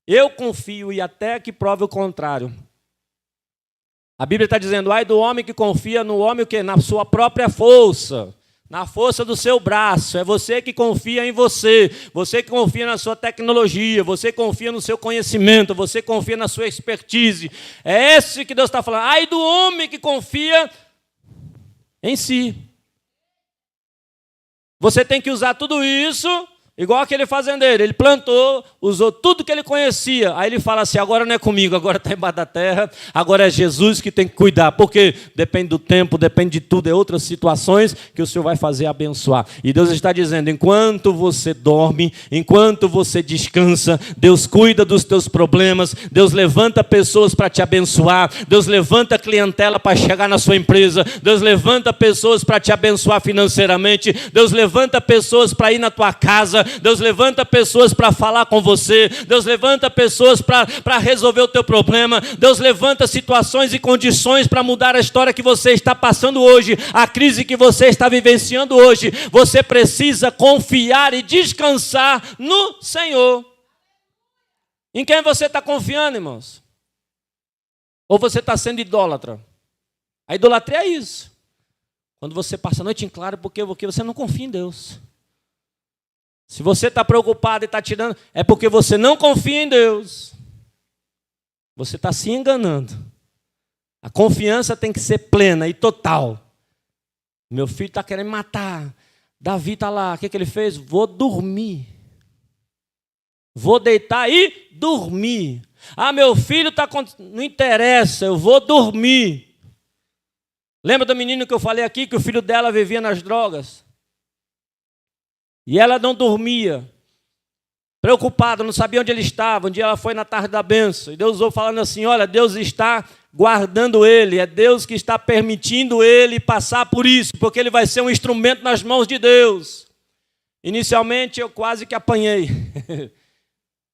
Eu confio e até que prove o contrário. A Bíblia está dizendo, ai do homem que confia no homem o quê? Na sua própria força, na força do seu braço. É você que confia em você, você que confia na sua tecnologia, você confia no seu conhecimento, você confia na sua expertise. É esse que Deus está falando. Ai do homem que confia em si. Você tem que usar tudo isso, igual aquele fazendeiro. Ele plantou, usou tudo que ele conhecia. Aí ele fala assim, agora não é comigo, agora está embaixo da terra, agora é Jesus que tem que cuidar. Porque depende do tempo, depende de tudo, é outras situações que o Senhor vai fazer abençoar. E Deus está dizendo, enquanto você dorme, enquanto você descansa, Deus cuida dos teus problemas, Deus levanta pessoas para te abençoar, Deus levanta clientela para chegar na sua empresa, Deus levanta pessoas para te abençoar financeiramente, Deus levanta pessoas para ir na tua casa, Deus levanta pessoas para falar com você, Deus levanta pessoas para resolver o teu problema, Deus levanta situações e condições para mudar a história que você está passando hoje, a crise que você está vivenciando hoje. Você precisa confiar e descansar no Senhor. Em quem você está confiando, irmãos? Ou você está sendo idólatra? A idolatria é isso. Quando você passa a noite em claro, porque você não confia em Deus. Se você está preocupado e está tirando, é porque você não confia em Deus. Você está se enganando. A confiança tem que ser plena e total. Meu filho está querendo me matar. Davi está lá. O que ele fez? Vou dormir. Vou deitar e dormir. Ah, meu filho está... Não interessa, eu vou dormir. Lembra do menino que eu falei aqui, que o filho dela vivia nas drogas? E ela não dormia, preocupada, não sabia onde ele estava. Um dia ela foi na tarde da bênção, e Deus ouviu falando assim, olha, Deus está guardando ele, é Deus que está permitindo ele passar por isso, porque ele vai ser um instrumento nas mãos de Deus. Inicialmente eu quase que apanhei.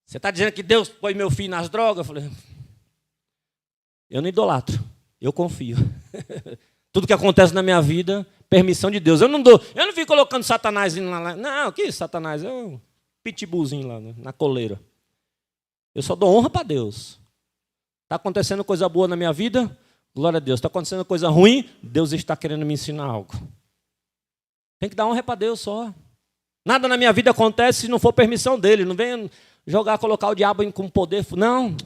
Você está dizendo que Deus pôs meu filho nas drogas? Eu falei, eu não idolatro, eu confio. Tudo que acontece na minha vida, permissão de Deus. Eu não fico colocando Satanás lá. Não, que Satanás? É um pitbullzinho lá na coleira. Eu só dou honra para Deus. Está acontecendo coisa boa na minha vida? Glória a Deus. Está acontecendo coisa ruim? Deus está querendo me ensinar algo. Tem que dar honra para Deus só. Nada na minha vida acontece se não for permissão dele. Não venha colocar o diabo com poder. Não.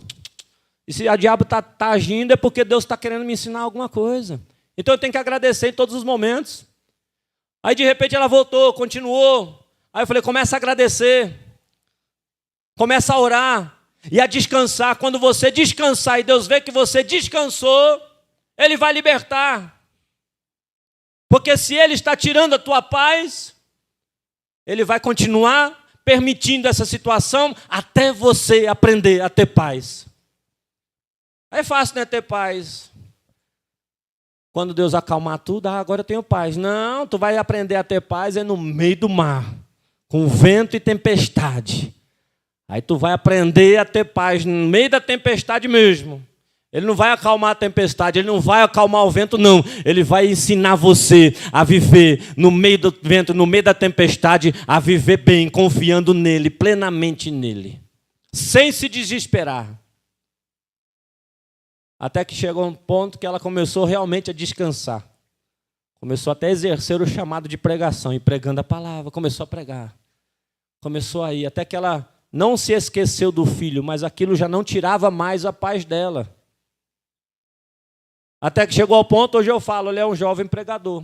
E se o diabo está agindo é porque Deus está querendo me ensinar alguma coisa. Então eu tenho que agradecer em todos os momentos. Aí de repente ela voltou, continuou. Aí eu falei, começa a agradecer. Começa a orar e a descansar. Quando você descansar e Deus vê que você descansou, Ele vai libertar. Porque se Ele está tirando a tua paz, Ele vai continuar permitindo essa situação até você aprender a ter paz. É fácil, né, ter paz. Quando Deus acalmar tudo, agora eu tenho paz. Não, tu vai aprender a ter paz no meio do mar, com vento e tempestade. Aí tu vai aprender a ter paz no meio da tempestade mesmo. Ele não vai acalmar a tempestade, ele não vai acalmar o vento, não. Ele vai ensinar você a viver no meio do vento, no meio da tempestade, a viver bem, confiando nele, plenamente nele, sem se desesperar. Até que chegou um ponto que ela começou realmente a descansar. Começou até a exercer o chamado de pregação, e pregando a palavra, começou a pregar. Começou a ir, até que ela não se esqueceu do filho, mas aquilo já não tirava mais a paz dela. Até que chegou ao ponto, hoje eu falo, ele é um jovem pregador.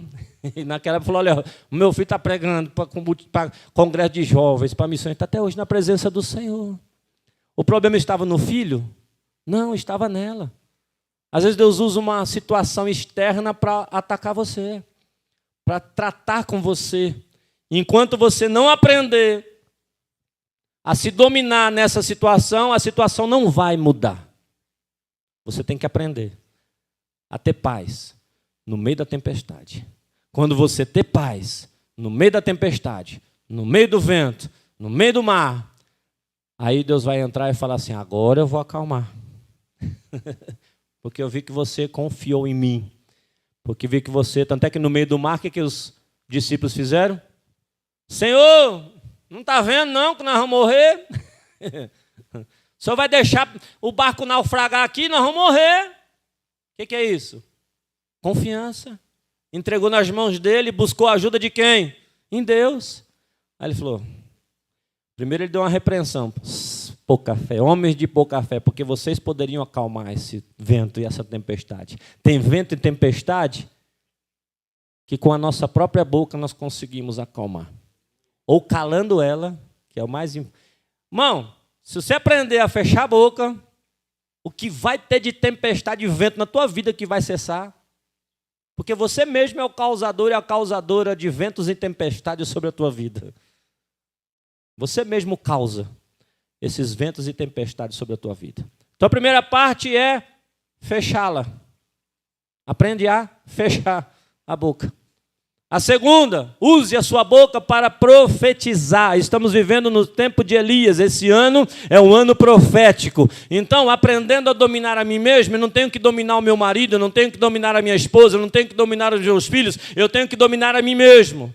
E naquela época falou, olha, o meu filho está pregando para congresso de jovens, para missões, está até hoje na presença do Senhor. O problema estava no filho? Não, estava nela. Às vezes Deus usa uma situação externa para atacar você, para tratar com você. Enquanto você não aprender a se dominar nessa situação, a situação não vai mudar. Você tem que aprender a ter paz no meio da tempestade. Quando você ter paz no meio da tempestade, no meio do vento, no meio do mar, aí Deus vai entrar e falar assim, agora eu vou acalmar. Porque eu vi que você confiou em mim. Porque vi que você, tanto é que no meio do mar, o que os discípulos fizeram? Senhor, não está vendo não que nós vamos morrer? O Senhor vai deixar o barco naufragar aqui, nós vamos morrer. O que é isso? Confiança. Entregou nas mãos dele, buscou a ajuda de quem? Em Deus. Aí ele falou, primeiro ele deu uma repreensão. Pouca fé, homens de pouca fé, porque vocês poderiam acalmar esse vento e essa tempestade. Tem vento e tempestade que com a nossa própria boca nós conseguimos acalmar. Ou calando ela, que é o mais... Irmão, se você aprender a fechar a boca, o que vai ter de tempestade e vento na tua vida que vai cessar? Porque você mesmo é o causador e a causadora de ventos e tempestades sobre a tua vida. Você mesmo causa esses ventos e tempestades sobre a tua vida. Então a primeira parte é fechá-la. Aprende a fechar a boca. A segunda, use a sua boca para profetizar. Estamos vivendo no tempo de Elias. Esse ano é um ano profético. Então, aprendendo a dominar a mim mesmo, eu não tenho que dominar o meu marido, eu não tenho que dominar a minha esposa, eu não tenho que dominar os meus filhos, eu tenho que dominar a mim mesmo.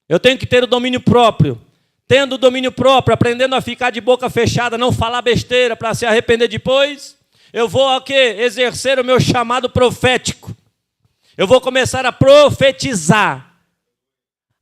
Eu tenho que ter o domínio próprio. Tendo o domínio próprio, aprendendo a ficar de boca fechada, não falar besteira para se arrepender depois, eu vou a quê? Exercer o meu chamado profético. Eu vou começar a profetizar.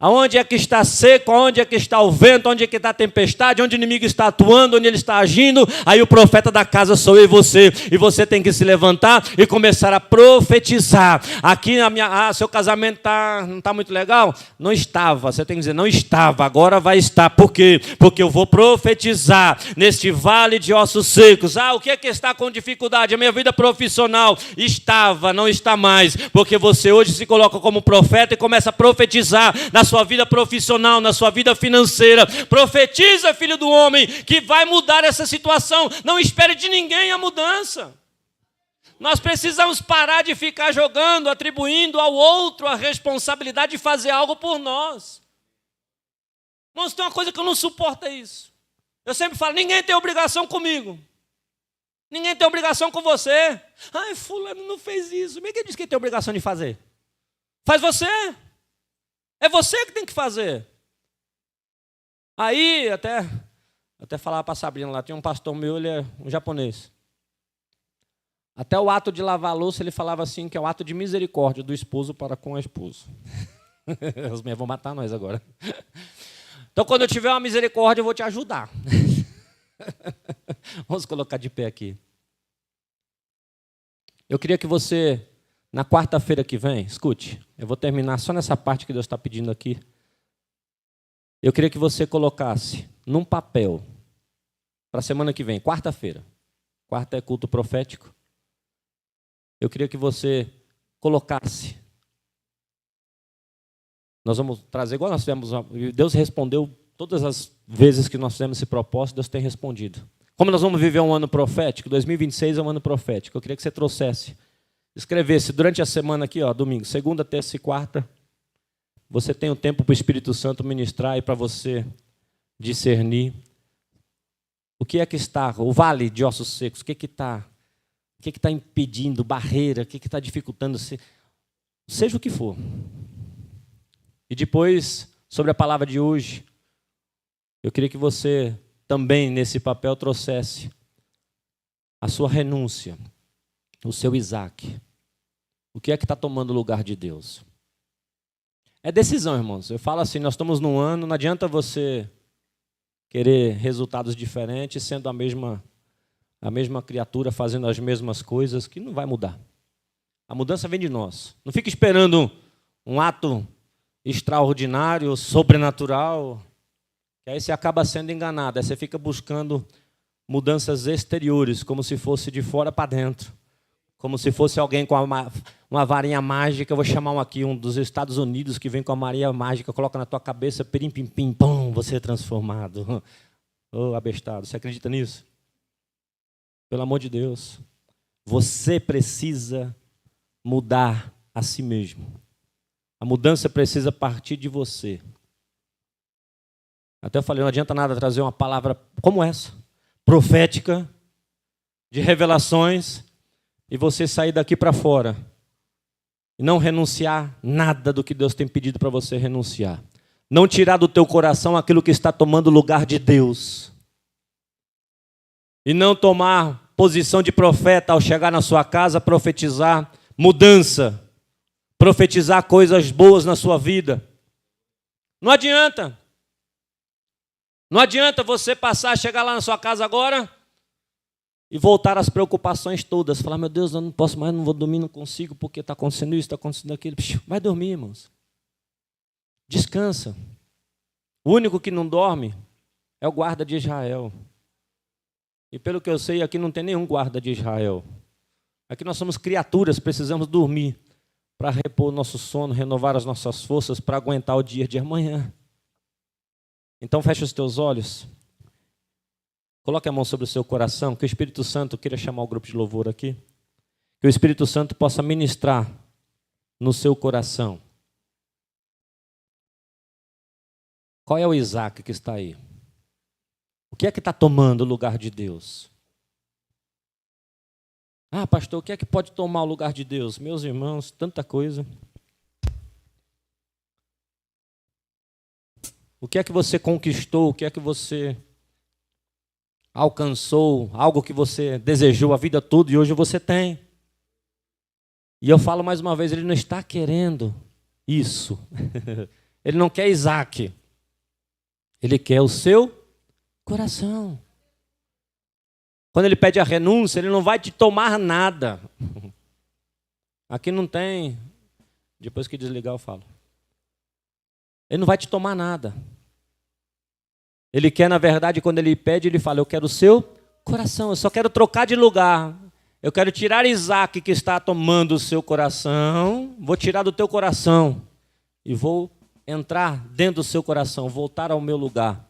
Aonde é que está seco, aonde é que está o vento, onde é que está a tempestade, onde o inimigo está atuando, onde ele está agindo. Aí o profeta da casa sou eu e você tem que se levantar e começar a profetizar. Aqui na minha, seu casamento não está muito legal? Não estava, você tem que dizer, não estava, agora vai estar. Por quê? Porque eu vou profetizar neste vale de ossos secos. O que é que está com dificuldade? A minha vida profissional estava, não está mais. Porque você hoje se coloca como profeta e começa a profetizar na sua vida profissional, na sua vida financeira. Profetiza, filho do homem, que vai mudar essa situação. Não espere de ninguém a mudança. Nós precisamos parar de ficar jogando, atribuindo ao outro a responsabilidade de fazer algo por nós. Irmãos, tem uma coisa que eu não suporto, é isso. Eu sempre falo, ninguém tem obrigação comigo. Ninguém tem obrigação com você. Ai, fulano não fez isso. Ninguém diz que tem obrigação de fazer. Faz você. É você que tem que fazer. Aí, até falava para a Sabrina lá, tinha um pastor meu, ele é um japonês. Até o ato de lavar a louça, ele falava assim, que é o ato de misericórdia do esposo para com a esposa. As mulheres vão matar nós agora. Então, quando eu tiver uma misericórdia, eu vou te ajudar. Vamos colocar de pé aqui. Eu queria que você... Na quarta-feira que vem, escute, eu vou terminar só nessa parte que Deus está pedindo aqui. Eu queria que você colocasse num papel, para a semana que vem, quarta-feira. Quarta é culto profético. Eu queria que você colocasse. Nós vamos trazer, igual nós fizemos, Deus respondeu todas as vezes que nós fizemos esse propósito, Deus tem respondido. Como nós vamos viver um ano profético, 2026 é um ano profético, eu queria que você trouxesse, escrevesse durante a semana aqui, domingo, segunda, terça e quarta, você tem o tempo para o Espírito Santo ministrar e para você discernir o que é que está, o vale de ossos secos, o que está impedindo, barreira, o que está dificultando, seja o que for. E depois, sobre a palavra de hoje, eu queria que você também nesse papel trouxesse a sua renúncia, o seu Isaac. O que é que está tomando o lugar de Deus? É decisão, irmãos. Eu falo assim, nós estamos num ano, não adianta você querer resultados diferentes, sendo a mesma criatura, fazendo as mesmas coisas, que não vai mudar. A mudança vem de nós. Não fique esperando um ato extraordinário, sobrenatural, que aí você acaba sendo enganado. Aí você fica buscando mudanças exteriores, como se fosse de fora para dentro. Como se fosse alguém com uma varinha mágica. Eu vou chamar um dos Estados Unidos que vem com a varinha mágica, coloca na tua cabeça, pirim, pim, pim, pum, você é transformado. Ô, abestado, você acredita nisso? Pelo amor de Deus. Você precisa mudar a si mesmo. A mudança precisa partir de você. Até eu falei, não adianta nada trazer uma palavra como essa, profética, de revelações, e você sair daqui para fora e não renunciar nada do que Deus tem pedido para você renunciar. Não tirar do teu coração aquilo que está tomando o lugar de Deus. E não tomar posição de profeta ao chegar na sua casa, profetizar mudança, profetizar coisas boas na sua vida. Não adianta. Não adianta você chegar lá na sua casa agora e voltar às preocupações todas. Falar, meu Deus, eu não posso mais, não vou dormir, não consigo, porque está acontecendo isso, está acontecendo aquilo. Vai dormir, irmãos. Descansa. O único que não dorme é o guarda de Israel. E pelo que eu sei, aqui não tem nenhum guarda de Israel. Aqui nós somos criaturas, precisamos dormir para repor o nosso sono, renovar as nossas forças para aguentar o dia de amanhã. Então fecha os teus olhos. Coloque a mão sobre o seu coração, que o Espírito Santo, queria chamar o grupo de louvor aqui, que o Espírito Santo possa ministrar no seu coração. Qual é o Isaac que está aí? O que é que está tomando o lugar de Deus? Ah, pastor, o que é que pode tomar o lugar de Deus? Meus irmãos, tanta coisa. O que é que você conquistou? O que é que você alcançou? Algo que você desejou a vida toda e hoje você tem. E eu falo mais uma vez, ele não está querendo isso. Ele não quer Isaac. Ele quer o seu coração. Quando ele pede a renúncia, ele não vai te tomar nada. Aqui não tem. Depois que desligar eu falo. Ele não vai te tomar nada. Ele quer, na verdade, quando ele pede, ele fala, eu quero o seu coração, eu só quero trocar de lugar. Eu quero tirar Isaac que está tomando o seu coração, vou tirar do teu coração e vou entrar dentro do seu coração, voltar ao meu lugar.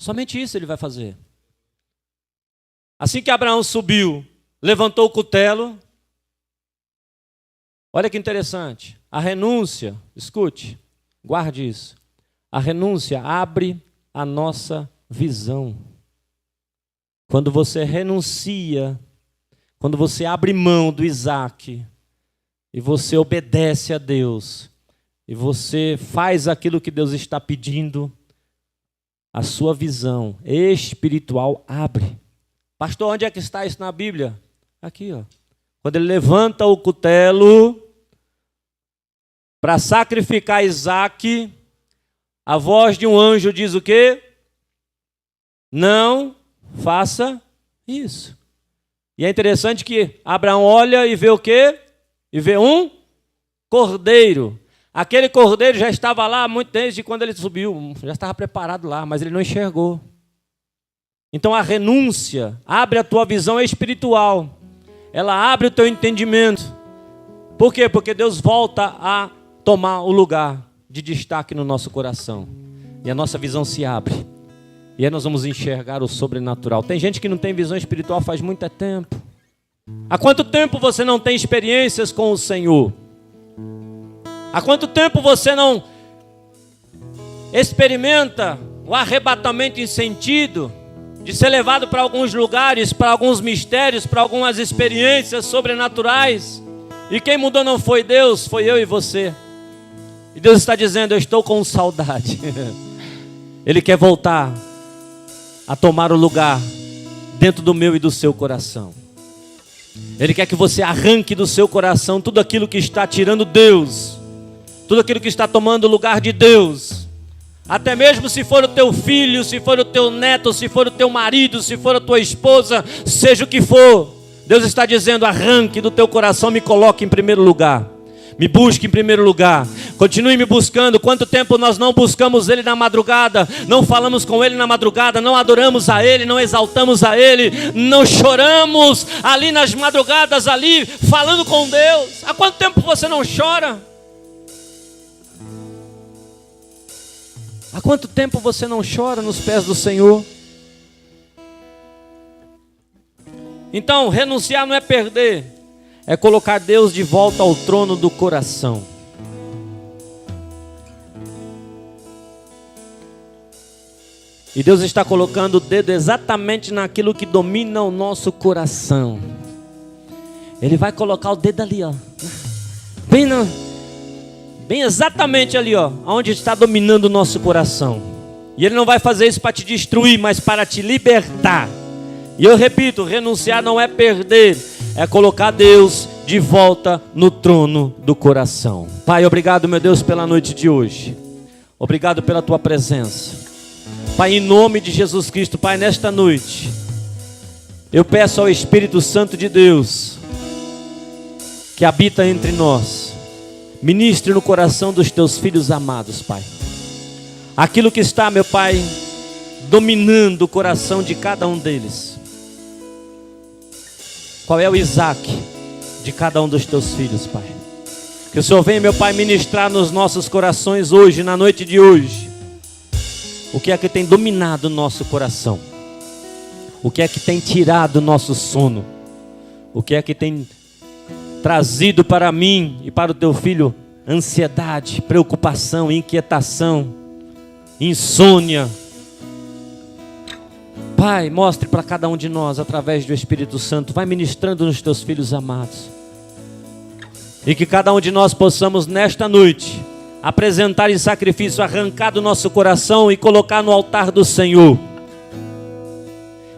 Somente isso ele vai fazer. Assim que Abraão subiu, levantou o cutelo, olha que interessante, a renúncia, escute, guarde isso. A renúncia abre a nossa visão. Quando você renuncia, quando você abre mão do Isaac, e você obedece a Deus, e você faz aquilo que Deus está pedindo, a sua visão espiritual abre. Pastor, onde é que está isso na Bíblia? Aqui, ó. Quando ele levanta o cutelo para sacrificar Isaac, a voz de um anjo diz o quê? Não faça isso. E é interessante que Abraão olha e vê o quê? E vê um cordeiro. Aquele cordeiro já estava lá muito desde quando ele subiu, já estava preparado lá, mas ele não enxergou. Então a renúncia abre a tua visão espiritual. Ela abre o teu entendimento. Por quê? Porque Deus volta a tomar o lugar de destaque no nosso coração. E a nossa visão se abre. E aí nós vamos enxergar o sobrenatural. Tem gente que não tem visão espiritual faz muito tempo. Há quanto tempo você não tem experiências com o Senhor? Há quanto tempo você não experimenta o arrebatamento em sentido de ser levado para alguns lugares, para alguns mistérios, para algumas experiências sobrenaturais? E quem mudou não foi Deus, foi eu e você. E Deus está dizendo, eu estou com saudade. Ele quer voltar a tomar o lugar dentro do meu e do seu coração. Ele quer que você arranque do seu coração tudo aquilo que está tirando Deus, tudo aquilo que está tomando o lugar de Deus. Até mesmo se for o teu filho, se for o teu neto, se for o teu marido, se for a tua esposa, seja o que for, Deus está dizendo: arranque do teu coração, me coloque em primeiro lugar. Me busque em primeiro lugar. Continue me buscando. Quanto tempo nós não buscamos Ele na madrugada, não falamos com Ele na madrugada, não adoramos a Ele, não exaltamos a Ele, não choramos ali nas madrugadas, ali falando com Deus. Há quanto tempo você não chora? Há quanto tempo você não chora nos pés do Senhor? Então, renunciar não é perder, é colocar Deus de volta ao trono do coração. E Deus está colocando o dedo exatamente naquilo que domina o nosso coração. Ele vai colocar o dedo ali, ó, bem exatamente ali, ó, onde está dominando o nosso coração. E Ele não vai fazer isso para te destruir, mas para te libertar. E eu repito, renunciar não é perder, é colocar Deus de volta no trono do coração. Pai, obrigado, meu Deus, pela noite de hoje. Obrigado pela tua presença. Pai, em nome de Jesus Cristo, Pai, nesta noite, eu peço ao Espírito Santo de Deus, que habita entre nós, ministre no coração dos teus filhos amados, Pai. Aquilo que está, meu Pai, dominando o coração de cada um deles. Qual é o Isaac de cada um dos teus filhos, Pai? Que o Senhor venha, meu Pai, ministrar nos nossos corações hoje, na noite de hoje. O que é que tem dominado o nosso coração? O que é que tem tirado o nosso sono? O que é que tem trazido para mim e para o teu filho ansiedade, preocupação, inquietação, insônia? Pai, mostre para cada um de nós através do Espírito Santo. Vai ministrando nos teus filhos amados. E que cada um de nós possamos nesta noite apresentar em sacrifício, arrancar do nosso coração e colocar no altar do Senhor.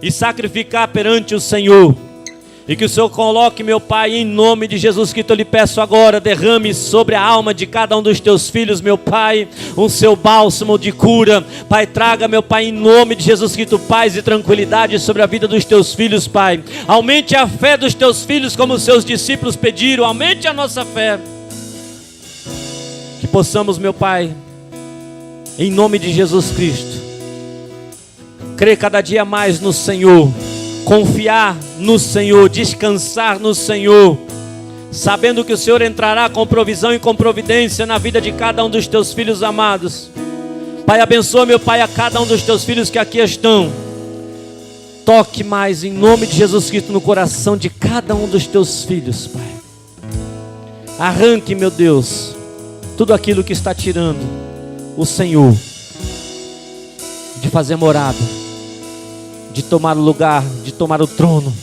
E sacrificar perante o Senhor. E que o Senhor coloque, meu Pai, em nome de Jesus, que eu lhe peço agora, derrame sobre a alma de cada um dos teus filhos, meu Pai, um seu bálsamo de cura. Pai, traga, meu Pai, em nome de Jesus Cristo, paz e tranquilidade sobre a vida dos teus filhos, Pai. Aumente a fé dos teus filhos, como os seus discípulos pediram. Aumente a nossa fé. Que possamos, meu Pai, em nome de Jesus Cristo, crer cada dia mais no Senhor, confiar no Senhor, descansar no Senhor, sabendo que o Senhor entrará com provisão e com providência na vida de cada um dos teus filhos amados. Pai, abençoa, meu Pai, a cada um dos teus filhos que aqui estão. Toque mais em nome de Jesus Cristo no coração de cada um dos teus filhos, Pai. Arranque, meu Deus, tudo aquilo que está tirando o Senhor de fazer morada, de tomar o lugar, de tomar o trono.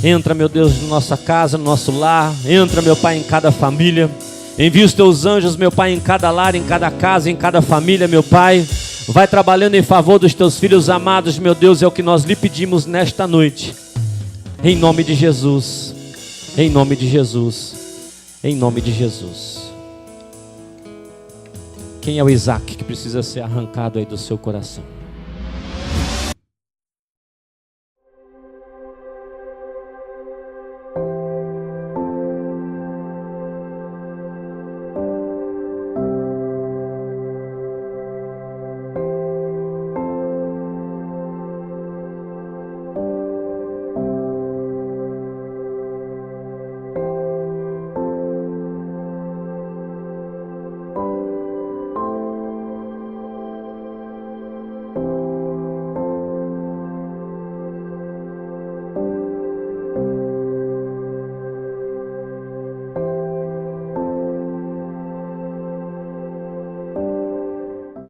Entra, meu Deus, na nossa casa, no nosso lar. Entra, meu Pai, em cada família. Envia os teus anjos, meu Pai, em cada lar, em cada casa, em cada família, meu Pai. Vai trabalhando em favor dos teus filhos amados, meu Deus, é o que nós lhe pedimos nesta noite. Em nome de Jesus. Em nome de Jesus. Em nome de Jesus. Quem é o Isaac que precisa ser arrancado aí do seu coração?